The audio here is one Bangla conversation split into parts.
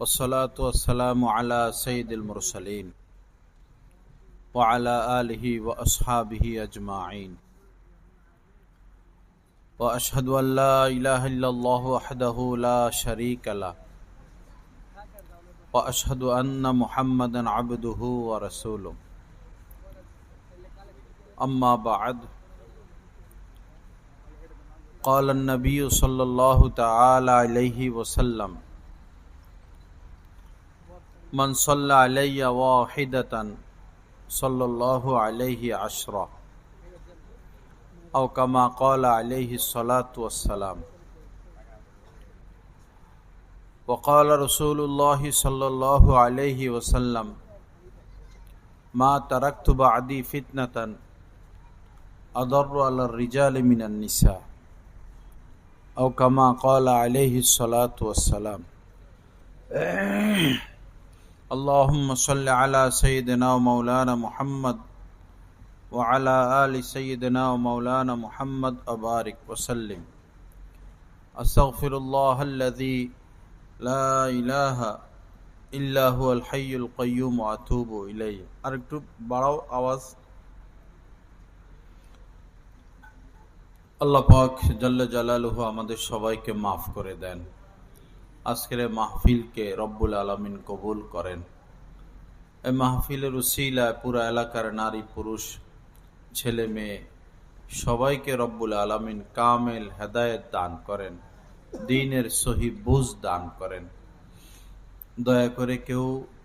والصلاة والسلام على سيد المرسلين وعلى آله وأصحابه أجمعين وأشهد أن لا إله إلا الله وحده لا شريك له وأشهد أن محمدا عبده ورسوله أما بعد قال النبي صلى الله تعالى عليه وسلم من صلى علي واحدة صلى الله عليه عشرة أو كما قال عليه الصلاة والسلام. وقال رسول الله صلى الله عليه وسلم ما تركت بعدي فتنة أضر على الرجال من النساء أو كما قال عليه الصلاة والسلام. اللهم صل على سيدنا ومولانا محمد وعلى آل سيدنا ومولانا محمد وبارك وسلم. أستغفر الله الذي لا إله إلا هو الحي القيوم وأتوب إليه. আরেকটু বাড়াও আওয়াজ। আল্লাহ পাক জাল্লা জালালুহু আমাদের সবাইকে মাফ করে দেন। আজকের মাহফিলকে রব্বুল আলামিন কবুল করেন। এই মাহফিলের উসিলায় পুরা এলাকার নারী পুরুষ ছেলে মেয়ে সবাইকে রব্বুল আলামিন কামেল হেদায়েত দান করেন, দ্বীনের সহি বুঝ দান করেন। দয়া করে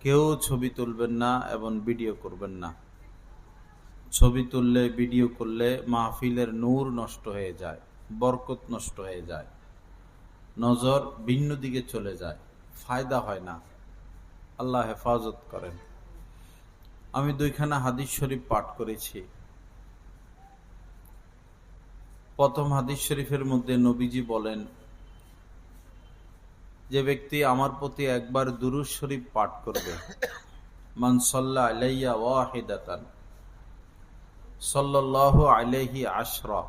কেউ ছবি তুলবেন না এবং ভিডিও করবেন না। ছবি তুললে ভিডিও করলে মাহফিলের নূর নষ্ট হয়ে যায়, বরকত নষ্ট হয়ে যায়, নজর ভিন্ন দিকে চলে যায়, ফায়দা হয় না। আল্লাহ হেফাজত করেন। আমি দুইখানা হাদিস শরীফ পাঠ করেছি। প্রথম হাদিস শরীফের মধ্যে নবীজি বলেন, যে ব্যক্তি আমার প্রতি একবার দুরূদ শরীফ পাঠ করবে, মান সাল্লা আলাইয়া ওয়াহিদাতান সাল্লাল্লাহু আলাইহি আশরা,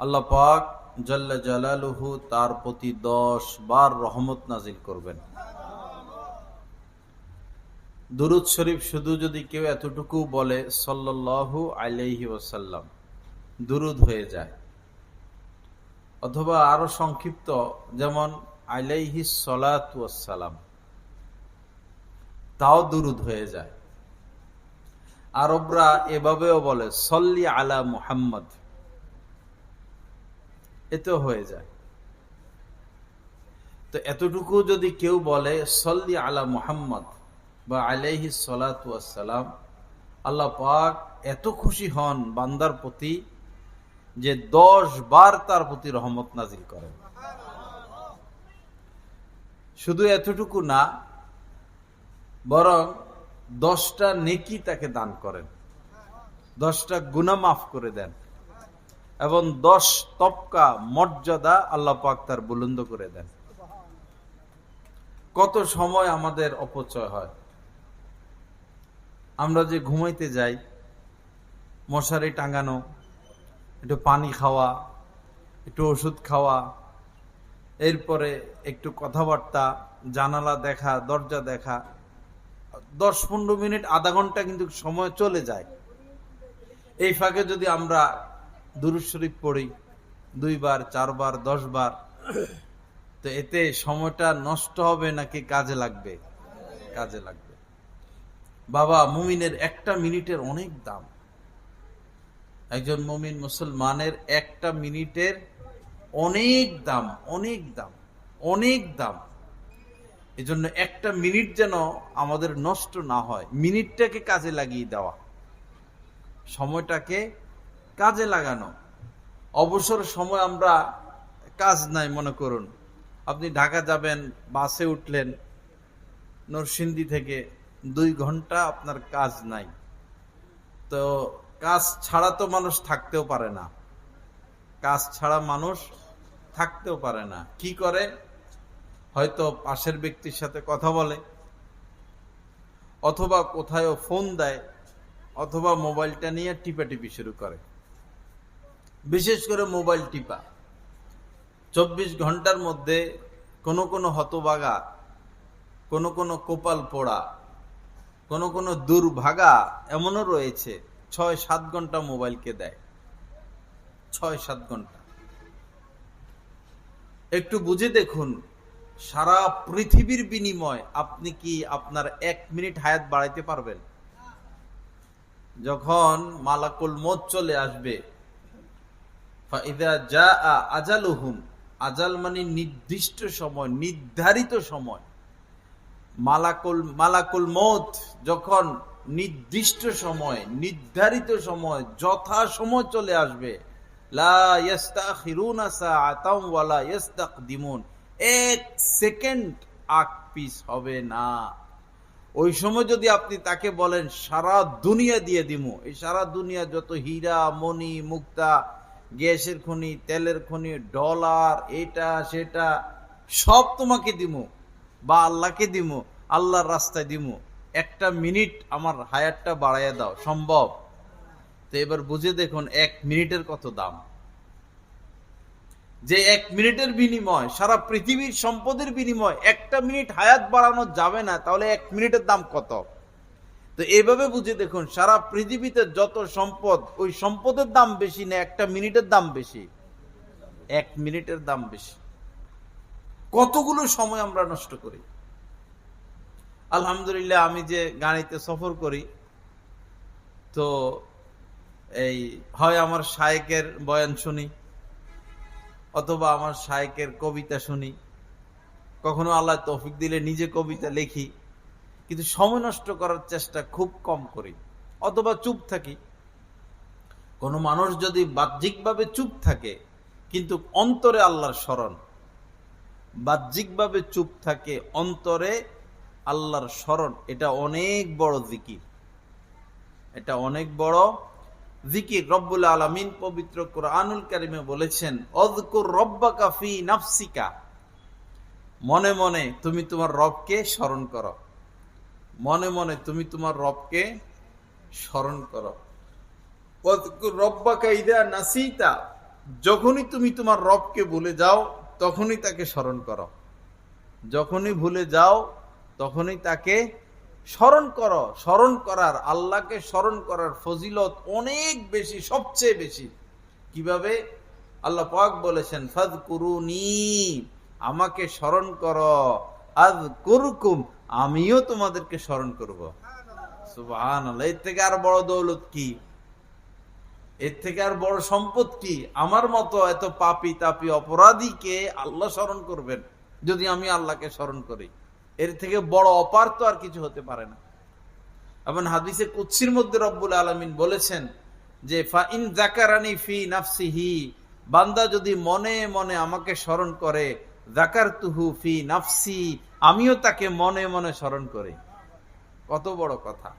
আল্লাহ পাক জাল্লা জালালুহু তার প্রতি 10 বার রহমত নাজিল করবেন। দুরূদ শরীফ শুধু যদি কেউ এতটুকু বলে সাল্লাল্লাহু আলাইহি ওয়াসাল্লাম, দুরূদ হয়ে যায়। অথবা আরো সংক্ষিপ্ত, যেমন আলাইহি সালাতু ওয়াসসালাম, তাও দুরূদ হয়ে যায়। আরবরা এভাবেও বলে সল্লি আলা মুহাম্মদ, এতেও হয়ে যায়। তো এতটুকু যদি কেউ বলে সল্লি আলা মুহাম্মদ বা আলাইহি সালাতু ওয়াসসালাম, আল্লাহ পাক এত খুশি হন বান্দার প্রতি যে 10 বার তার প্রতি রহমত নাজিল করেন। শুধু এতটুকু না, বরং 10টা নেকি তাকে দান করেন, 10টা গুনাহ মাফ করে দেন এবং 10 তবকা মর্যাদা আল্লাহ পাক তার বুলন্দ করে দেন। কত সময় আমাদের অপচয় হয়। আমরা যে ঘুমাইতে যাই, মশারি টাঙানো, একটু পানি খাওয়া, একটু ওষুধ খাওয়া, এরপরে একটু কথাবার্তা, জানালা দেখা, দরজা দেখা, 10-15 মিনিট আধা ঘন্টা কিন্তু সময় চলে যায়। এই ফাঁকে যদি আমরা দুরূদ শরীফ পড়ি 2 বার 4 বার 10 বার, তো এতে সময়টা নষ্ট হবে নাকি কাজে লাগবে? কাজে লাগবে। বাবা, মুমিনের একটা মিনিটের অনেক দাম। একজন মুমিন মুসলমানের একটা মিনিটের অনেক দাম, অনেক দাম, অনেক দাম। এজন্য একটা মিনিট যেন আমাদের নষ্ট না হয়, মিনিটটাকে কাজে লাগিয়ে দেওয়া, সময়টাকে কাজে লাগানো। অবসর সময় আমরা কাজ নাই মনে করুন, আপনি ঢাকা যাবেন, বাসে উঠলেন, নরসিংদী থেকে 2 ঘন্টা আপনার কাজ নাই। তো কাজ ছাড়া তো মানুষ থাকতেও পারে না, কাজ ছাড়া মানুষ থাকতেও পারে না। কি করে? হয়তো পাশের ব্যক্তির সাথে কথা বলে, অথবা কোথাও ফোন দেয়, অথবা মোবাইলটা নিয়ে টিপাটিপি শুরু করে। বিশেষ করে মোবাইল টিপা 24 ঘন্টার মধ্যে কোনো হতভাগা কোন কোন কপাল পোড়া, কোন কোন দুর্ভাগা এমনও রয়েছে ৬-৭ ঘন্টা মোবাইলকে দেয়। ৬-৭ ঘন্টা। একটু বুঝে দেখুন, সারা পৃথিবীর বিনিময় আপনি কি আপনার ১ মিনিট হায়াত বাড়াইতে পারবেন? যখন মালাকুল মউত চলে আসবে, ফাইদা জাআ আজালুহুম, আজাল মানে নির্দিষ্ট সময়, নির্ধারিত সময়। মালাকুল মউত যখন নির্দিষ্ট সময়, নির্ধারিত সময়, যথা সময় চলে আসবে, লা ইস্তাখিরুনা সাআতাম ওয়া লা ইস্তাকদিমুন, ১ সেকেন্ড আগ পিছ হবে না। ওই সময় যদি আপনি তাকে বলেন সারা দুনিয়া দিয়ে দিমু, এই সারা দুনিয়া যত হীরা মণি মুক্তা, গ্যাসের খনি, তেলের খনি, ডলার, এটা সেটা সব তোমাকে দিমু, বা আল্লাহকে দিমু, আল্লাহর রাস্তায় দিমু, ১ মিনিট আমার হায়াতটা বাড়াইয়া দাও, সম্ভব? তো এবার বুঝে দেখুন ১ মিনিটের কত দাম। যে ১ মিনিটের বিনিময়, সারা পৃথিবীর সম্পদের বিনিময় ১ মিনিট হায়াত বাড়ানো যাবে না, তাহলে ১ মিনিটের দাম কত? তো এইভাবে বুঝে দেখুন, সারা পৃথিবীতে যত সম্পদ, ওই সম্পদের দাম বেশি না ১ মিনিটের দাম বেশি? ১ মিনিটের দাম বেশি। কতগুলো সময় আমরা নষ্ট করি। আলহামদুলিল্লাহ, আমি যে গাড়িতে সফর করি, তো এই হয় আমার শায়েকের বয়ান শুনি, অথবা আমার শায়েকের কবিতা শুনি, কখনো আল্লাহ তৌফিক দিলে নিজে কবিতা লিখি, কিন্তু সময় নষ্ট করার চেষ্টা খুব কম করি, অথবা চুপ থাকি। কোন মানুষ যদি বাহ্যিকভাবে চুপ থাকে কিন্তু অন্তরে আল্লাহর স্মরণ, বাহ্যিকভাবে চুপ থাকে অন্তরে আল্লাহর স্মরণ, এটা অনেক বড় জিকির, এটা অনেক বড় জিকির। রব্বুল আলামিন পবিত্র কুরআনুল কারীমে বলেছেন, অযকুর রব্বাকা ফি নাফসিকা, মনে মনে তুমি তোমার রবকে স্মরণ করো, মনে মনে তুমি তোমার রবকে স্মরণ করো। অযকুর রব্বাকা ইযা নাসিতা, যখনই তুমি তোমার রবকে ভুলে যাও তখনই তাকে স্মরণ করো, যখনই ভুলে যাও তখনই তাকে স্মরণ করো। স্মরণ করার, আল্লাহকে স্মরণ করার ফজিলত অনেক বেশি, সবচেয়ে বেশি। কিভাবে? আল্লাহ পাক বলেছেন, ফাযকুরুনি, আমাকে স্মরণ করো, আযকুরকুম, আমিও তোমাদেরকে স্মরণ করব। সুবহানাল্লাহ। এর থেকে আর বড় দৌলত কি? এর থেকে আর বড় সম্পদ কি? আমার মতো এত পাপী তাপী অপরাধীকে আল্লাহ স্মরণ করবেন যদি আমি আল্লাহকে স্মরণ করি। এর থেকে বড় অপার তো আর কিছু হতে পারে না। এবং হাদিসে কুদসির মধ্যে রব্বুল আলামিন বলেছেন যে, ফাইন যাকারানি ফি নাফসিহি, বান্দা যদি মনে মনে আমাকে স্মরণ করে, যাকারতুহু ফি নাফসি, আমিও তাকে মনে মনে স্মরণ করি। কত বড় কথা।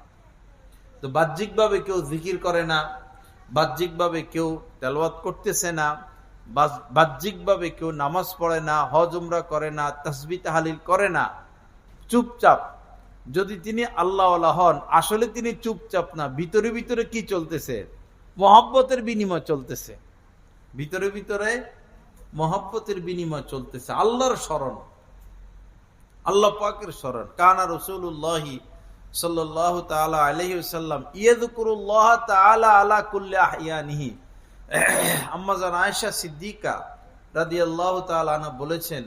তো বাহ্যিকভাবে কেউ জিকির করে না, বাহ্যিকভাবে কেউ তেলাওয়াত করতেছে না, বাহ্যিকভাবে কেউ নামাজ পড়ে না, হজ উমরা করে না, তাসবিহ তাহলিল করে না, চুপচাপ। যদি তিনি আল্লাহওয়ালা হন, আসলে তিনি চুপচাপ না, ভিতরে ভিতরে কি চলতেছে? মহব্বতের বিনিময় চলতেছে, ভিতরে ভিতরে মহব্বতের বিনিময় চলতেছে, আল্লাহর স্মরণ, আল্লাহ পাকের স্মরণ। কানা রাসূলুল্লাহি সাল্লাল্লাহু তাআলা আলাইহি ওয়াসাল্লাম ইয়াযকুরুল্লাহ তাআলা আলা কুল্লি আহইয়ানিহি। আম্মা জান আয়েশা সিদ্দিকা রাদিয়াল্লাহু তাআলা আনহা বলেছেন,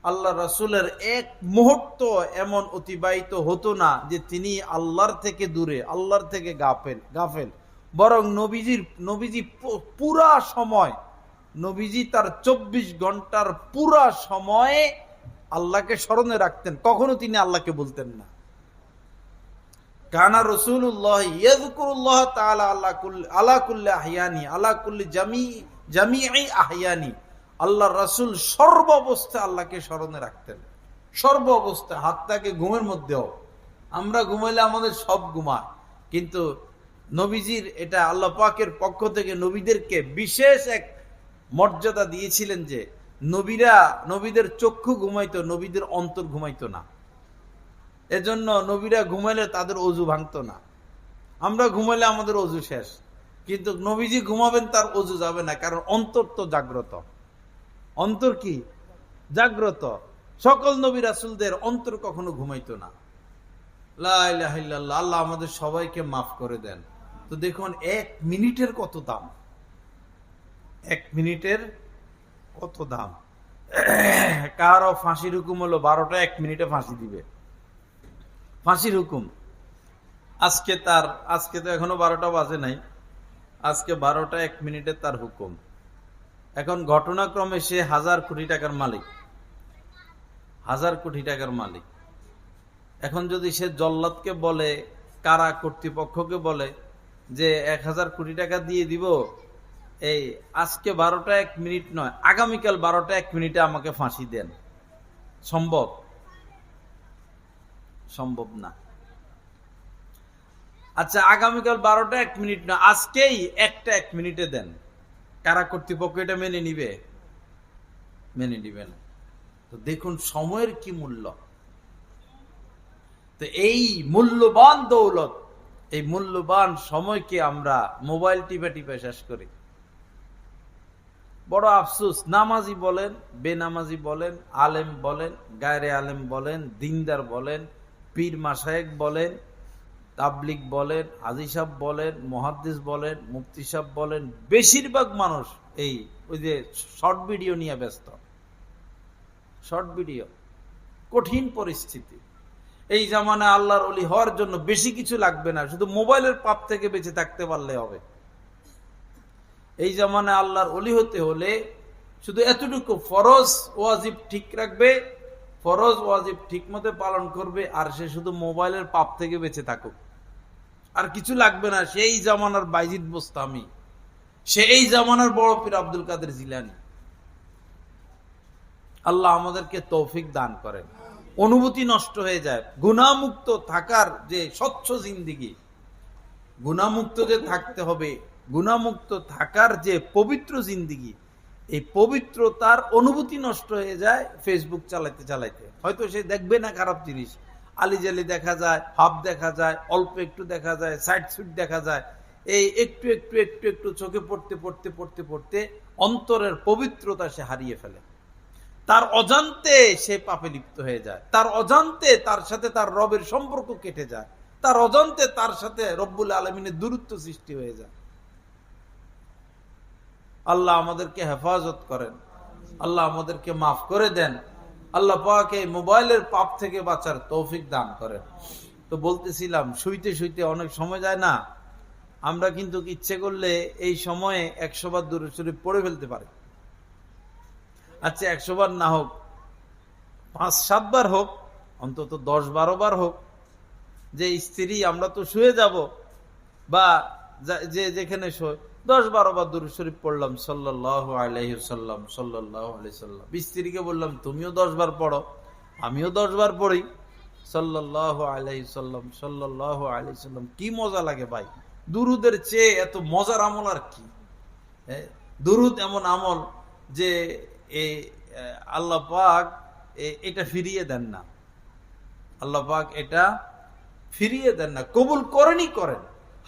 আল্লাহ রাসূলের এক মুহূর্ত এমন অতিবাহিত হতো না যে তিনি আল্লাহর থেকে দূরে, আল্লাহর থেকে গাফেল। বরং নবীজি পুরা সময়, নবীজি তার 24 ঘন্টার পুরা সময়ে আল্লাহকে স্মরণে রাখতেন, কখনো তিনি আল্লাহকে বলতেন না। কানা রাসূলুল্লাহ ইয়াযকুরুল্লাহ তাআলা আলা কুল্লি আহইয়ানি, আলা কুল্লি জামিই আহইয়ানি। আল্লাহর রাসূল সর্ব অবস্থায় আল্লাহকে স্মরণে রাখতেন, সর্ব অবস্থায়, হাত্তাকে ঘুমের মধ্যেও। আমরা ঘুমাইলে আমাদের সব ঘুমায়, কিন্তু নবীজির এটা আল্লাহ পাকের পক্ষ থেকে নবীদেরকে বিশেষ এক মর্যাদা দিয়েছিলেন যে নবীদের চক্ষু ঘুমাইতো, নবীদের অন্তর ঘুমাইতো না। এজন্য নবীরা ঘুমাইলে তাদের অজু ভাঙতো না। আমরা ঘুমাইলে আমাদের অজু শেষ, কিন্তু নবীজি ঘুমাবেন তার অজু যাবে না, কারণ অন্তর তো জাগ্রত। অন্তর কি? জাগ্রত। সকল নবী রাসূলদের অন্তর কখনো ঘুমাইতো না। লা ইলাহা ইল্লাল্লাহ। আল্লাহ আমাদের সবাইকে মাফ করে দেন। তো দেখুন 1 মিনিটের কত দাম, 1 মিনিটের কত দাম। কারো ফাঁসির হুকুম হলো 12টা 1 মিনিটে ফাঁসি দিবে, ফাঁসির হুকুম। আজকে তো এখনো 12টা বাজে নাই, আজকে 12টা 1 মিনিটে তার হুকুম। এখন ঘটনাক্রমে সে 1000 কোটি টাকার মালিক, 1000 কোটি টাকার মালিক। এখন যদি সে জল্লাদকে বলে, কারা কর্তৃপক্ষকে বলে যে 1000 কোটি টাকা দিয়ে দিব, এই আজকে 12টা 1 মিনিট নয়, আগামীকাল 12টা 1 মিনিটে আমাকে ফাঁসি দেন, সম্ভব? সম্ভব না। আচ্ছা, আগামীকাল 12টা 1 মিনিট না, আজকেই 1টা 1 মিনিটে দেন, কারা কর্তৃপক্ষ এটা মেনে নিবে? মেনে নিবে না। তো দেখুন সময়ের কি মূল্য। তো এই মূল্যবান দৌলত, এই মূল্যবান সময়কে আমরা মোবাইল টিপে টিপে শেষ করি। বড় আফসোস, নামাজি বলেন, বেনামাজি বলেন, আলেম বলেন, গায়রে আলেম বলেন, দিনদার বলেন, পীর মাশায়েখ বলেন, তাবলিগ বলেন, হাজী সাহেব বলেন, মুহাদ্দিস বলেন, মুফতি সাহেব বলেন, বেশিরভাগ মানুষ ওই যে শর্ট ভিডিও নিয়ে ব্যস্ত। শর্ট ভিডিও, কঠিন পরিস্থিতি। এই জামানায় আল্লাহর ওলি হওয়ার জন্য বেশি কিছু লাগবে না, শুধু মোবাইলের পাপ থেকে বেঁচে থাকতে পারলে হবে। এই জামানায় আল্লাহর ওলি হতে হলে শুধু এতটুকু, ফরজ ওয়াজিব ঠিক রাখবে, ফরজ ওয়াজিব ঠিক মতো পালন করবে, আর সে শুধু মোবাইলের পাপ থেকে বেঁচে থাকুক, আর কিছু লাগবে না। সেই জামানার বাইজিদ বোস্তামি, সেই জামানার বড় পীর আব্দুল কাদের জিলানী। আল্লাহ আমাদেরকে তৌফিক দান করেন। অনুভূতি নষ্ট হয়ে যায়। গুনাহমুক্ত থাকার যে স্বচ্ছ জিন্দেগি, গুনাহমুক্ত যে থাকতে হবে, গুনাহমুক্ত থাকার যে পবিত্র জিন্দেগি, এই পবিত্রতার অনুভূতি নষ্ট হয়ে যায় ফেসবুক চালাইতে চালাইতে। হয়তো সে দেখবে না খারাপ জিনিস, আলিজালি দেখা যায়, হাফ দেখা যায়, অল্প একটু দেখা যায়, সাইড সুইট দেখা যায়, এই একটু একটু একটু একটু চোখে পড়তে পড়তে পড়তে পড়তে অন্তরের পবিত্রতা সে হারিয়ে ফেলে। তার অজান্তে সে পাপে লিপ্ত হয়ে যায়, তার অজান্তে তার সাথে তার রবের সম্পর্ক কেটে যায়, তার অজান্তে তার সাথে রব্বুল আলামিনের দূরত্ব সৃষ্টি হয়ে যায়। আল্লাহ আমাদেরকে হেফাজত করেন, আল্লাহ আমাদেরকে মাফ করে দেন, আল্লাহ পাক এই মোবাইলের পাপ থেকে বাঁচার তৌফিক দান করেন। তো বলতেছিলাম, শুইতে শুইতে অনেক সময় যায় না, আমরা কিন্তু ইচ্ছে করলে এই সময়ে 100 বার দুরূদ শরীফ পড়ে ফেলতে পারি। আচ্ছা 100 বার না হোক, 5-7 বার হোক, অন্তত 10-12 বার হোক। যে স্ত্রী, আমরা তো শুয়ে যাব বা যে যেখানে শোয়, 10-12 বার দুরূদ শরীফ পড়লাম, সাল্লাল্লাহু আলাইহি ওয়াসাল্লাম, সাল্লাল্লাহু আলাইহি ওয়াসাল্লাম। স্ত্রীকে বললাম, তুমিও 10 বার পড়ো, আমিও 10 বার পড়ি, সাল্লাল্লাহু আলাইহি ওয়াসাল্লাম, সাল্লাল্লাহু আলাইহি ওয়াসাল্লাম। কি মজা লাগে ভাই, দুরুদের চেয়ে এত মজার আমল আর কি। দুরুদ এমন আমল যে আল্লাহ পাক এটা ফিরিয়ে দেন না, আল্লাহ পাক এটা ফিরিয়ে দেন না, কবুল করেনই করেন।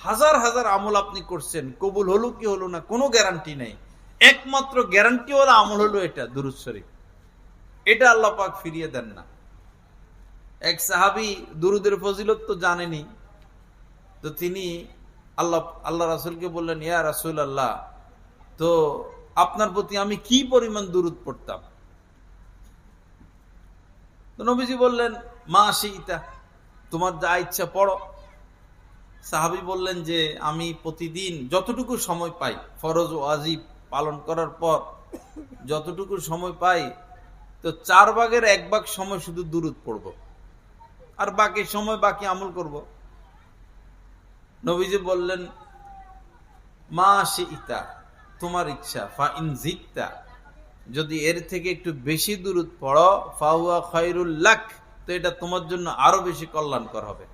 হাজার হাজার আমল আপনি করছেন, কবুল হলো কি হলো না কোনো গ্যারান্টি নেই। একমাত্র গ্যারান্টি ওয়ালা আমল হলো এটা, দুরূদ শরীফ। এটা আল্লাহ পাক ফিরিয়ে দেন না। এক সাহাবী দুরুদের ফজিলত তো জানেনি, তো তিনি আল্লাহ রাসূলকে বললেন, ইয়া রাসূলুল্লাহ, তো আপনার প্রতি আমি কি পরিমাণ দুরূদ পড়তাম? তো নবীজি বললেন, মা শিইতা, তোমার যা ইচ্ছা পড়ো। সাহাবী বললেন যে আমি প্রতিদিন যতটুকু সময় পাই, ফরজ ও ওয়াজিব পালন করার পর যতটুকু সময় পাই, তো 4 ভাগের 1 ভাগ সময় শুধু দুরূদ পড়ব, আর বাকি সময় বাকি আমল করব। নবীজি বললেন, মা শিইতা, তোমার ইচ্ছা, ফা ইন জিদতা, যদি এর থেকে একটু বেশি দুরূদ পড়ো, ফাহুয়া খায়রুল লাক, তো এটা তোমার জন্য আরো বেশি কল্যাণকর হবে।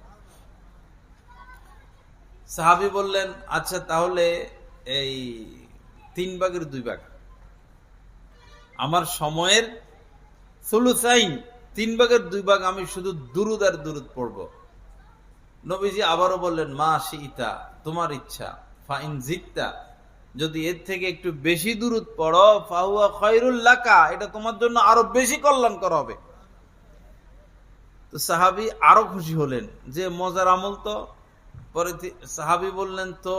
সাহাবী বললেন, আচ্ছা তাহলে এই 3 ভাগের 2 ভাগ, আমার সময়ের সুলুসাইন, 3 ভাগের 2 ভাগ আমি শুধু দুরূদ আর দুরূদ পড়ব। নবীজি আবারও বললেন, মা শিইতা, তোমার ইচ্ছা, ফা ইন জিদতা, যদি এর থেকে একটু বেশি দুরূদ পড়ো, ফাহুয়া খায়রুল লাকা, এটা তোমার জন্য আরো বেশি কল্যাণকর হবে। তো সাহাবী আরো খুশি হলেন যে মজার আমল তো। পরে সাহাবী বললেন তো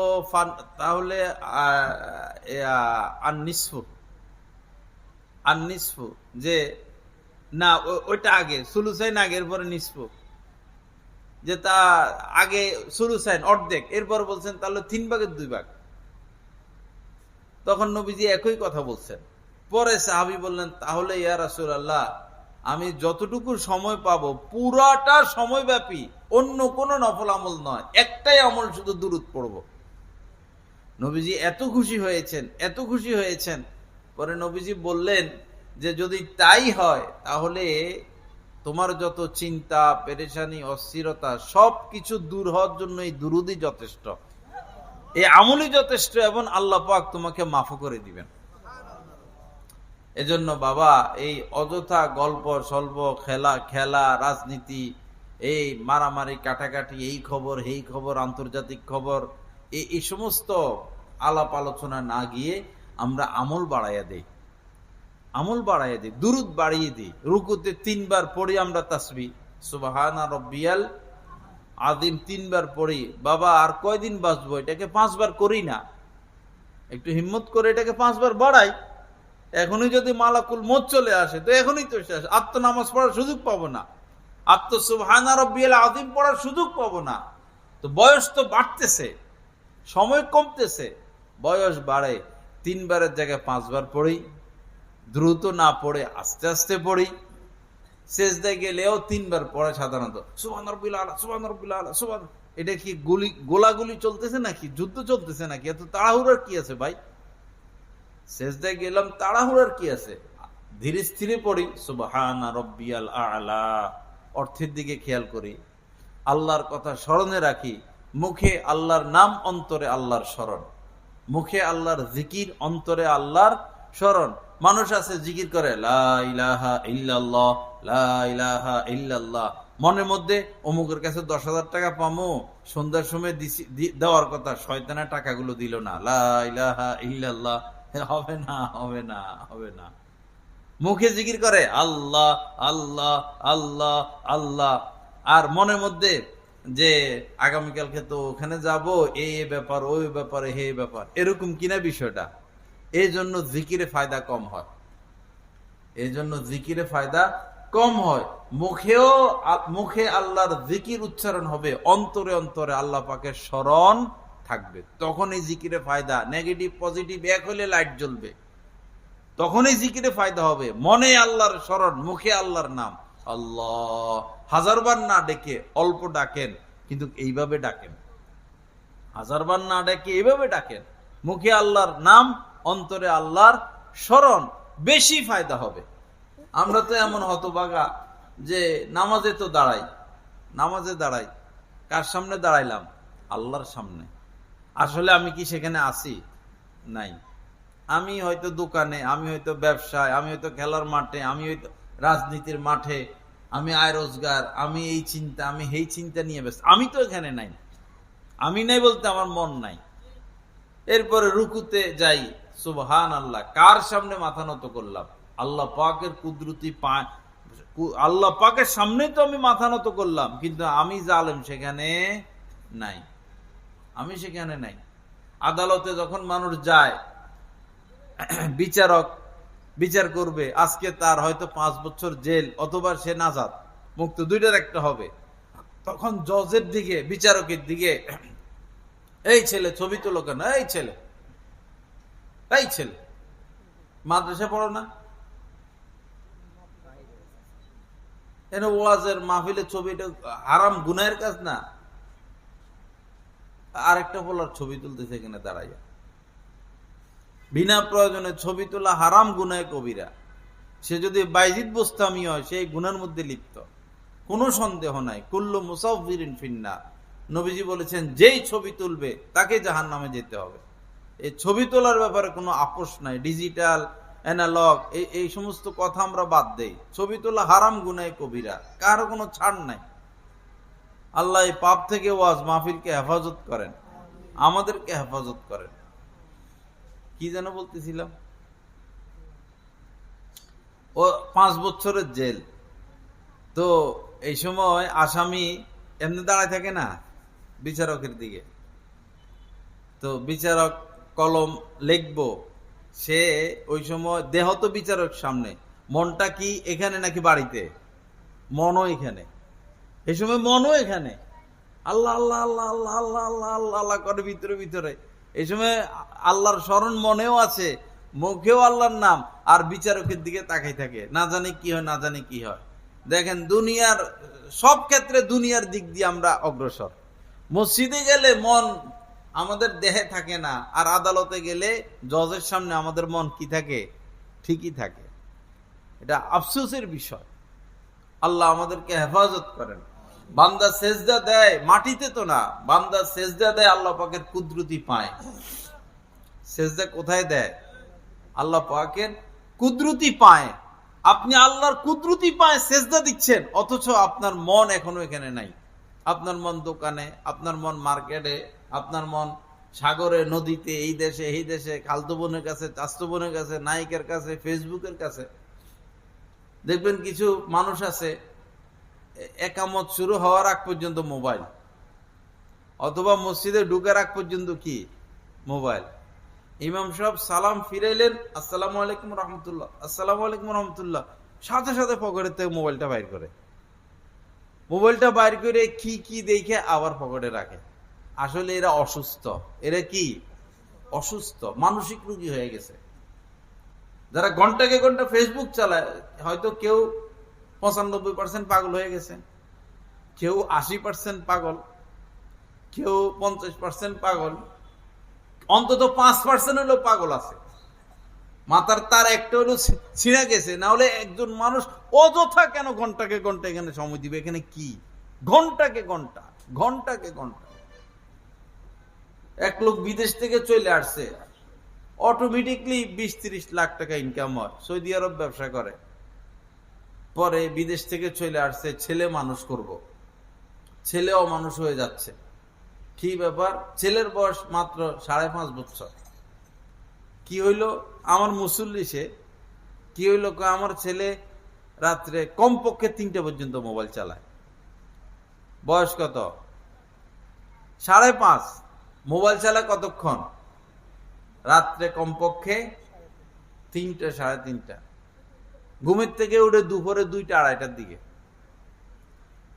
তাহলে নিসফু যে না ওইটা আগে সুলুসাইন আগে, এরপরে নিসফু, যে তা আগে সুলুসাইন অর্ধেক, এরপর বলছেন তাহলে 3/2 তখন নবীজি একই কথা বলছেন। পরে সাহাবী বললেন তাহলে ইয়া রাসূলুল্লাহ আমি যতটুকু সময় পাবো পুরাটা সময় ব্যাপী অন্য কোন নফল আমল নয়, একটাই আমল শুধু দুরূদ পড়ব। নবীজি এত খুশি হয়েছেন, এত খুশি হয়েছেন। পরে নবীজি বললেন যে যদি তাই হয় তাহলে তোমার যত চিন্তা পেরেশানি অস্থিরতা সবকিছু দূর হওয়ার জন্য এই দুরূদই যথেষ্ট, এই আমলই যথেষ্ট, এবং আল্লাহ পাক তোমাকে মাফ করে দিবেন। এজন্য বাবা এই অযথা গল্প স্বল্প খেলা রাজনীতি, এই মারামারি কাটাকাটি, এই খবর এই খবর, আন্তর্জাতিক খবর, এই সমস্ত আলাপ আলোচনা না গিয়ে আমরা আমল বাড়াইয়া দেই, আমল বাড়াইয়া দিই, দুরূদ বাড়িয়ে দিই। রুকুতে 3 বার পড়ি আমরা তাসবিহ সুবহানা রাব্বিয়াল আযীম 3 বার পড়ি। বাবা আর কয়দিন বাঁচবো, এটাকে 5 বার করি না, একটু হিম্মত করে এটাকে 5 বার বাড়াই। এখনই যদি মালাকুল মউত চলে আসে তো এখনই তো শেষ, আত্ম নামাজ পড়ার সুযোগ পাবো না, আত্ম সুবহানা রাব্বিয়াল আযীম পড়ার সুযোগ পাবো না। তো বয়স তো বাড়তেছে, সময় কমতেছে, বয়স বাড়ে, 3 বারের জায়গায় 5 বার পড়ি, দ্রুত না পড়ে আস্তে আস্তে পড়ি। সেজদায় গেলেও 3 বার পড়ে সাধারণত, সুবহান রাব্বিল আলা, সুবহান রাব্বিল আলা, সুবহান। এটা কি গোলাগুলি চলতেছে নাকি, যুদ্ধ চলতেছে নাকি? এত তাড়াহুড়ার কি আছে ভাই? সেজদায় গেলাম, তাড়াহুড়ার কি আছে? ধীরে স্থিরে পড়ি সুবহানা রাব্বিয়াল আলা, অর্থের দিকে খেয়াল করি, আল্লাহর কথা স্মরণে রাখি, মুখে আল্লাহর নাম, অন্তরে আল্লাহর স্মরণ, মুখে আল্লাহর জিকির, অন্তরে আল্লাহর স্মরণ। মানুষ আছে জিকির করে লা ইলাহা ইল্লাল্লাহ, লা ইলাহা ইল্লাল্লাহ, মনের মধ্যে অমুকের কাছে 10,000 টাকা পামো, সন্ধ্যার সময় দেওয়ার কথা, শয়তানের টাকাগুলো দিল না, লা ইলাহা ইল্লাল্লাহ, হবে না হবে না হবে না। মুখে জিকির করে আল্লাহ আল্লাহ আল্লাহ আল্লাহ, আর মনের মধ্যে যে আগামীকালকে তো ওখানে যাব, এই ব্যাপার ওই ব্যাপারে হে ব্যাপার, এরকম কিনা বিষয়টা। এই জন্য জিকিরে ফায়দা কম হয়, এই জন্য জিকিরে ফায়দা কম হয়। মুখে আল্লাহর জিকির উচ্চারণ হবে, অন্তরে অন্তরে আল্লাহ পাকের স্মরণ থাকবে, তখন এই জিকিরে ফায়দা। নেগেটিভ পজিটিভ এক হলে লাইট জ্বলবে, তখনই জিকিরে ফায়দা হবে। মনে আল্লাহর স্মরণ, মুখে আল্লাহর নাম। আল্লাহ 1000 বার না ডেকে অল্প ডাকেন, কিন্তু এইভাবে ডাকেন। 1000 বার না ডেকে এইভাবে ডাকেন, মুখে আল্লাহর নাম, অন্তরে আল্লাহর স্মরণ, বেশি ফায়দা হবে। আমরা তো এমন হতভাগা যে নামাজে তো দাঁড়াই, নামাজে দাঁড়াই, কার সামনে দাঁড়াইলাম? আল্লাহর সামনে। আসলে আমি কি সেখানে আছি? নাই। আমি হয়তো দোকানে, আমি হয়তো ব্যবসায়, আমি হয়তো খেলার মাঠে, আমি হয়তো রাজনীতির মাঠে, আমি আয় রোজগার, আমি এই চিন্তা, আমি এই চিন্তা নিয়ে ব্যস্ত। আমি তো এখানে নাই, আমি নাই বলতে আমার মন নাই। এরপরে রুকুতে যাই, সুবহান আল্লাহ, কার সামনে মাথা নত করলাম? আল্লাহ পাকের কুদরতি আল্লাহ পাকের সামনে তো আমি মাথা নত করলাম, কিন্তু আমি জালেম সেখানে নাই, আমি সেখানে নাই। আদালতে যখন মানুষ যায়, বিচারক বিচার করবে, আজকে তার হয়তো 5 বছর জেল অথবা সে নাজাত মুক্ত, দুইটার একটা হবে। তখন জজের দিকে, বিচারকের দিকে, এই ছেলে ছবি তোলো কেন? এই ছেলে, এই ছেলে মাদ্রাসা পড়ো না? ওয়াজের মাহফিলে ছবিটা হারাম, গুনাহের কাজ না? আরেকটা বলার ছবি তুলতেছে কিনা দাঁড়াইয়া, বিনা প্রয়োজনে ছবি তোলা হারাম, গুনাহে কবিরা। সে যদি বাইজিদ বোস্তামি হয়, সেই গুনার মধ্যে লিপ্ত, কোনো সন্দেহ নাই। কুল্লু মুসাফিরিন ফিন্নার, নবীজি বলেছেন যেই ছবি তুলবে তাকে জাহান্নামে যেতে হবে। এই ছবি তোলার ব্যাপারে কোনো আপোষ নাই। ডিজিটাল, অ্যানালগ, এই সমস্ত কথা আমরা বাদ দেই। ছবি তোলা হারাম, গুনাহে কবিরা, কারো কোনো ছাড় নাই। আল্লাহ এই পাপ থেকে ওয়াজ মাহফিলকে হেফাজত করেন, আমাদেরকে হেফাজত করেন। কি যেন বলতেছিলাম, ও 5 বছরের জেল। তো এই সময় আসামি এমনি দাঁড়ায় থাকে না বিচারকের দিকে, তো বিচারক কলম লিখবো, সে ওই সময় দেহ তো বিচারক সামনে, মনটা কি এখানে নাকি বাড়িতে? মনও এখানে, এই সময় মনও এখানে, আল্লাহ আল্লাহ আল্লাহ আল্লাহ আল্লাহ আল্লাহ আল্লাহ আল্লাহ করে ভিতরে ভিতরে। এই সময় আল্লাহর স্মরণ মনেও আছে, মুখেও আল্লাহর নাম, আর বিচারকের দিকে তাকাই থাকে, না জানি কি হয়, না জানি কি হয়। দেখেন দুনিয়ার সব ক্ষেত্রে দুনিয়ার দিক দিয়ে আমরা অগ্রসর। মসজিদে গেলে মন আমাদের দেহে থাকে না, আর আদালতে গেলে জজের সামনে আমাদের মন কি থাকে? ঠিকই থাকে। এটা আফসোসের বিষয়। আল্লাহ আমাদেরকে হেফাজত করেন। বান্দা সেজদা দেয় মাটিতে তো না, বান্দা সেজদা দেয় আল্লাহ পাকের কুদরতি পায়। সেজদা কোথায় দেয়? আল্লাহ পাকের কুদরতি পায়। আপনি আল্লাহর কুদরতি পায় সেজদা দিচ্ছেন, অথচ আপনার মন এখনো এখানে নাই। আপনার মন দোকানে, আপনার মন মার্কেটে, আপনার মন সাগরে, নদীতে, এই দেশে, এই দেশে, খালতো বোনের কাছে, চাচতো বোনের কাছে, নায়িকের কাছে, ফেসবুকের কাছে। দেখবেন কিছু মানুষ আছে একামত শুরু হওয়ার আগ পর্যন্ত মোবাইল, অথবা মসজিদে ঢুকার আগ পর্যন্ত কি মোবাইল। ইমাম সাহেব সালাম ফিরাইলেন, আসসালামু আলাইকুম রহমতুল্লাহ, আসসালামু আলাইকুম রহমতুল্লাহ, সাথে সাথে পকেটের থেকে মোবাইলটা বাইর করে, মোবাইলটা বাইর করে কি কি দেখে আবার পকেটে রাখে। আসলে এরা অসুস্থ, এরা কি অসুস্থ, মানসিক রোগী হয়ে গেছে। যারা ঘন্টাকে ঘন্টা ফেসবুক চালায়, হয়তো কেউ 95% পাগল হয়ে গেছে, কেউ 80% পাগল, কেউ 50% পাগল, অন্তত 5% হলেও পাগল আছে। মাথার তার একটা হলো ছিঁড়ে গেছে, না হলে একজন মানুষ অযথা কেন ঘন্টাকে ঘন্টা এখানে সময় দিবে? এখানে কি ঘন্টাকে ঘন্টা, ঘন্টাকে ঘন্টা। এক লোক বিদেশ থেকে চলে আসছে, অটোমেটিকলি 20-30 লাখ টাকা ইনকাম হয়, সৌদি আরব ব্যবসা করে। পরে বিদেশ থেকে চলে আসছে, ছেলে মানুষ করব, ছেলেও মানুষ হয়ে যাচ্ছে। কি ব্যাপার? ছেলের বয়স মাত্র 5.5 বছর। কি হইলো? আমার মুসল্লি সে, কি হইলো? আমার ছেলে রাত্রে কমপক্ষে 3টা পর্যন্ত মোবাইল চালায়। বয়স কত? 5.5। মোবাইল চালায় কতক্ষণ? রাত্রে কমপক্ষে 3টা, 3:30। ঘুমের থেকে উঠে দুপুরে 2টা, 2:30টার দিকে।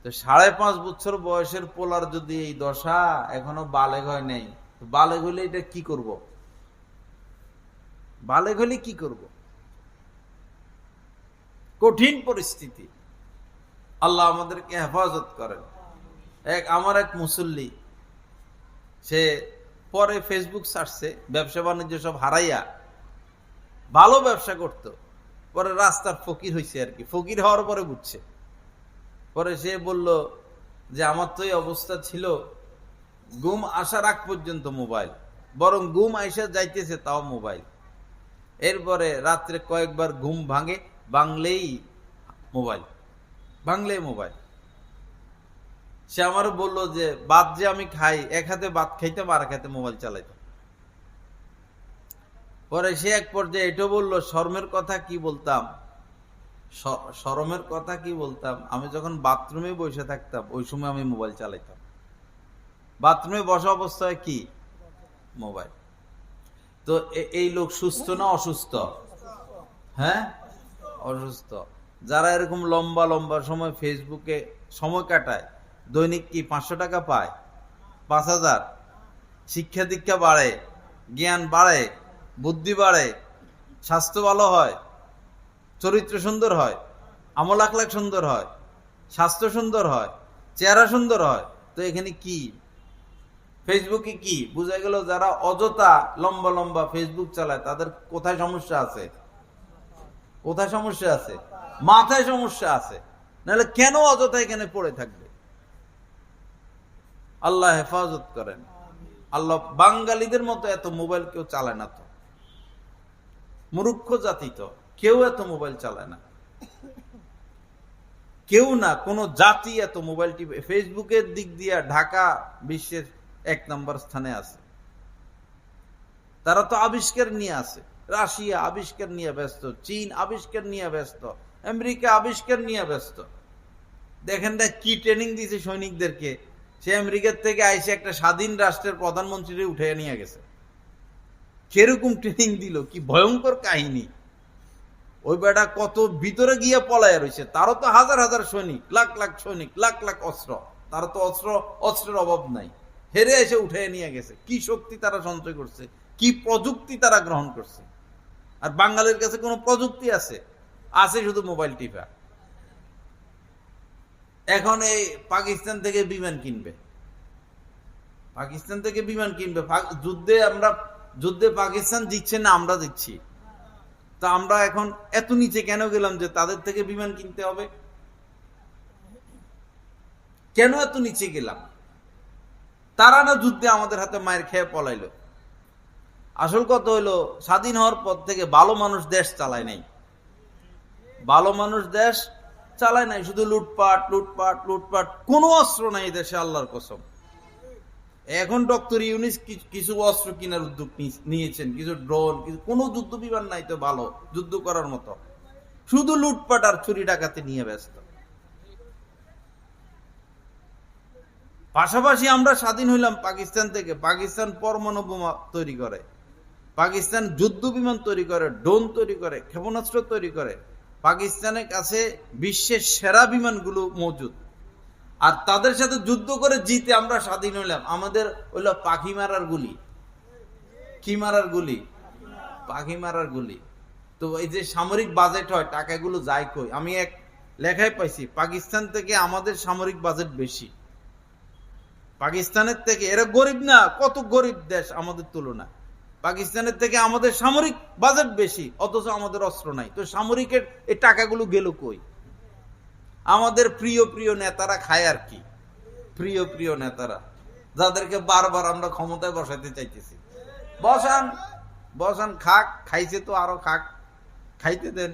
তো 5.5 বছর বয়সের পোলার যদি এই দশা, এখনো বালেগ হয় নাই, বালেগ হলে এটা কি করব? বালেগ হলে কি করব? কঠিন পরিস্থিতি। আল্লাহ আমাদেরকে হেফাজত করেন। আমার এক মুসল্লি, সে পরে ফেসবুক ছাড়ছে, ব্যবসা বাণিজ্য সব হারাইয়া ভালো ব্যবসা করত, পরে রাস্তার ফকির হয়েছে আর কি। ফকির হওয়ার পরে বুঝছে, পরে সে বলল যে আমার তো এই অবস্থা ছিল, ঘুম আসার আগ পর্যন্ত মোবাইল, বরং ঘুম আইসা যাইতেছে তাও মোবাইল। এরপরে রাত্রে কয়েকবার ঘুম ভাঙে, বাংলেই মোবাইল, বাংলেই মোবাইল। সে আমার বললো যে ভাত যে আমি খাই, এক হাতে ভাত খাইতাম, আর এক হাতে মোবাইল চালাইতাম। পরে সে এক পর্যায়ে এটাও বললো, শরমের কথা কি বলতাম, শরমের কথা কি বলতাম, আমি যখন বাথরুমে বসে থাকতাম ওই সময় আমি মোবাইল চালাইতাম। বাথরুমে বসা অবস্থায় কি মোবাইল। তো এই লোক সুস্থ না অসুস্থ? হ্যাঁ, অসুস্থ। যারা এরকম লম্বা লম্বা সময় ফেসবুকে সময় কাটায়, দৈনিক কি 500 টাকা পায়, 5000, শিক্ষা দীক্ষা বাড়ে, জ্ঞান বাড়ে, বুদ্ধি বাড়ে, স্বাস্থ্য ভালো হয়, চরিত্র সুন্দর হয়, আমল আখলাক সুন্দর হয়, স্বাস্থ্য সুন্দর হয়, চেহারা সুন্দর হয়। তো এখানে কি ফেসবুকে কি বোঝা গেল? যারা অযথা লম্বা লম্বা ফেসবুক চালায় তাদের কোথায় সমস্যা আছে? কোথায় সমস্যা আছে? মাথায় সমস্যা আছে, নাহলে কেন অযথা এখানে পড়ে থাকবে? আল্লাহ হেফাজত করেন। আল্লাহ, বাঙালিদের মতো এত মোবাইল কেউ চালায় না, তো মূর্খ জাতি, তো কেউ এত মোবাইল চালায় না, কেউ না, কোন জাতি এত মোবাইল টিপে। ফেসবুকের দিক দিয়ে ঢাকা বিশ্বের 1 নম্বর স্থানে আছে। তারা তো আবিষ্কার নিয়ে আছে, রাশিয়া আবিষ্কার নিয়ে ব্যস্ত, চীন আবিষ্কার নিয়ে ব্যস্ত, আমেরিকা আবিষ্কার নিয়ে ব্যস্ত। দেখেন না কি ট্রেনিং দিয়েছে সৈনিকদেরকে। সে আমেরিকার থেকে আইসে একটা স্বাধীন রাষ্ট্রের প্রধানমন্ত্রী উঠে নিয়ে গেছে। কিরকম ট্রেনিং দিল, কি ভয়ঙ্কর কাহিনী। ওই বেটা কত ভিতরে গিয়ে পলায় রয়েছে, তারও তো হাজার হাজার সৈনিক, লাখ লাখ সৈনিক, লাখ লাখ অস্ত্র, তারও তো অস্ত্রের অভাব নাই। হেরে এসে উঠে নিয়ে গেছে। কি শক্তি তারা সঞ্চয় করছে, কি প্রযুক্তি তারা গ্রহণ করছে। আর বাঙালির কাছে কোনো প্রযুক্তি আছে? আছে শুধু মোবাইল টিপা। এখন এই পাকিস্তান থেকে বিমান কিনবে, পাকিস্তান থেকে বিমান কিনবে। যুদ্ধে পাকিস্তান দিচ্ছে না, আমরা দিচ্ছি। তা আমরা এখন এত নিচে কেন গেলাম যে তাদের থেকে বিমান কিনতে হবে? কেন এত নিচে গেলাম? তারা না যুদ্ধে আমাদের হাতে মায়ের খেয়ে পলাইলো। আসল কথা হইলো, স্বাধীন হওয়ার পর থেকে ভালো মানুষ দেশ চালায় নাই, ভালো মানুষ দেশ চালায় নাই, শুধু লুটপাট লুটপাট লুটপাট। কোনো অস্ত্র নাই দেশে, আল্লাহর কসম। এখন ডক্টর ইউনিস কিছু অস্ত্র কেনার উদ্যোগ নিয়েছেন, কিছু ড্রোন, কোনো যুদ্ধ বিমান নাই তো ভালো যুদ্ধ করার মতো, শুধু লুটপাট আর চুরি ডাকাতি নিয়ে ব্যস্ত। পাশাপাশি আমরা স্বাধীন হইলাম পাকিস্তান থেকে। পাকিস্তান পরমাণু বোমা তৈরি করে, পাকিস্তান যুদ্ধ বিমান তৈরি করে, ড্রোন তৈরি করে, ক্ষেপণাস্ত্র তৈরি করে। পাকিস্তানের কাছে বিশ্বের সেরা বিমানগুলো মজুদ। আর তাদের সাথে যুদ্ধ করে জিতে আমরা স্বাধীন হইলাম। আমাদের হইলো পাখি মারার গুলি। কি মারার গুলি? পাখি মারার গুলি। তো এই যে সামরিক বাজেট হয়, টাকাগুলো যায় কই? আমি এক লেখায় পাইছি, পাকিস্তান থেকে আমাদের সামরিক বাজেট বেশি। পাকিস্তানের থেকে, এরা গরিব না, কত গরিব দেশ আমাদের তুলনায়। পাকিস্তানের থেকে আমাদের সামরিক বাজেট বেশি, অথচ আমাদের অস্ত্র নাই। তো সামরিকের এই টাকাগুলো গেল কই? আমাদের প্রিয় প্রিয় নেতারা খায় আর কি, প্রিয় প্রিয় নেতারা, যাদেরকে বারবার আমরা ক্ষমতায় বসাইতে চাইতেছি। বসান বসান, খাক, খাইছে তো আরো খাক, খাইতে দেন।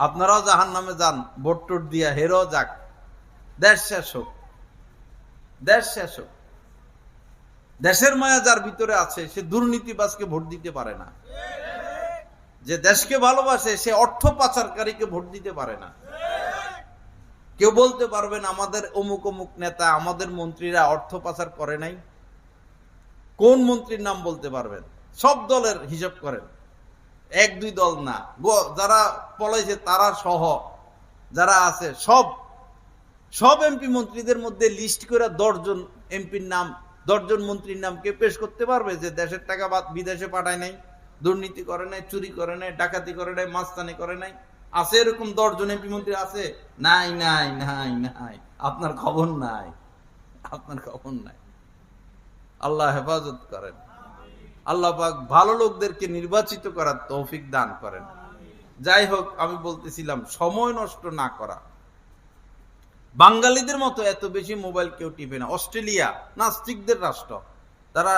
আপনারাও জাহান নামে যান, ভোট টোট দিয়া, হেরো যাক, দেশ শেষ হোক, দেশ শেষ হোক। দেশের মায়া যার ভিতরে আছে, সে দুর্নীতিবাজকে ভোট দিতে পারে না। যে দেশকে ভালোবাসে, সে অর্থ পাচারকারীকে ভোট দিতে পারে না। কেউ বলতে পারবেন আমাদের অমুক অমুক নেতা, আমাদের মন্ত্রীরা অর্থ পাচার করে নাই? কোন মন্ত্রীর নাম বলতে পারবেন? সব দলের হিসাব করেন, এক দুই দল না, যারা পলাইছে তারা সহ যারা আছে, সব এমপি মন্ত্রীদের মধ্যে লিস্ট করে 10 জন এমপির নাম, 10 জন মন্ত্রীর নাম কে পেশ করতে পারবে যে দেশের টাকা বিদেশে পাঠায় নাই, দুর্নীতি করে নাই, চুরি করে নাই, ডাকাতি করে নাই, মাস্তানি করে নাই? আছে এরকম 10 জন এমপি মন্ত্রী? আছে? নাই নাই নাই নাই, আপনার খবর নাই, আপনার খবর নাই। আল্লাহ হেফাজত করেন। আল্লাহ পাক ভালো লোকদেরকে নির্বাচিত করার তৌফিক দান করেন। যাই হোক, আমি বলতেছিলাম সময় নষ্ট না করা। বাঙালিদের মতো এত বেশি মোবাইল কেউ টিপে না। অস্ট্রেলিয়া নাস্তিকদের রাষ্ট্র, তারা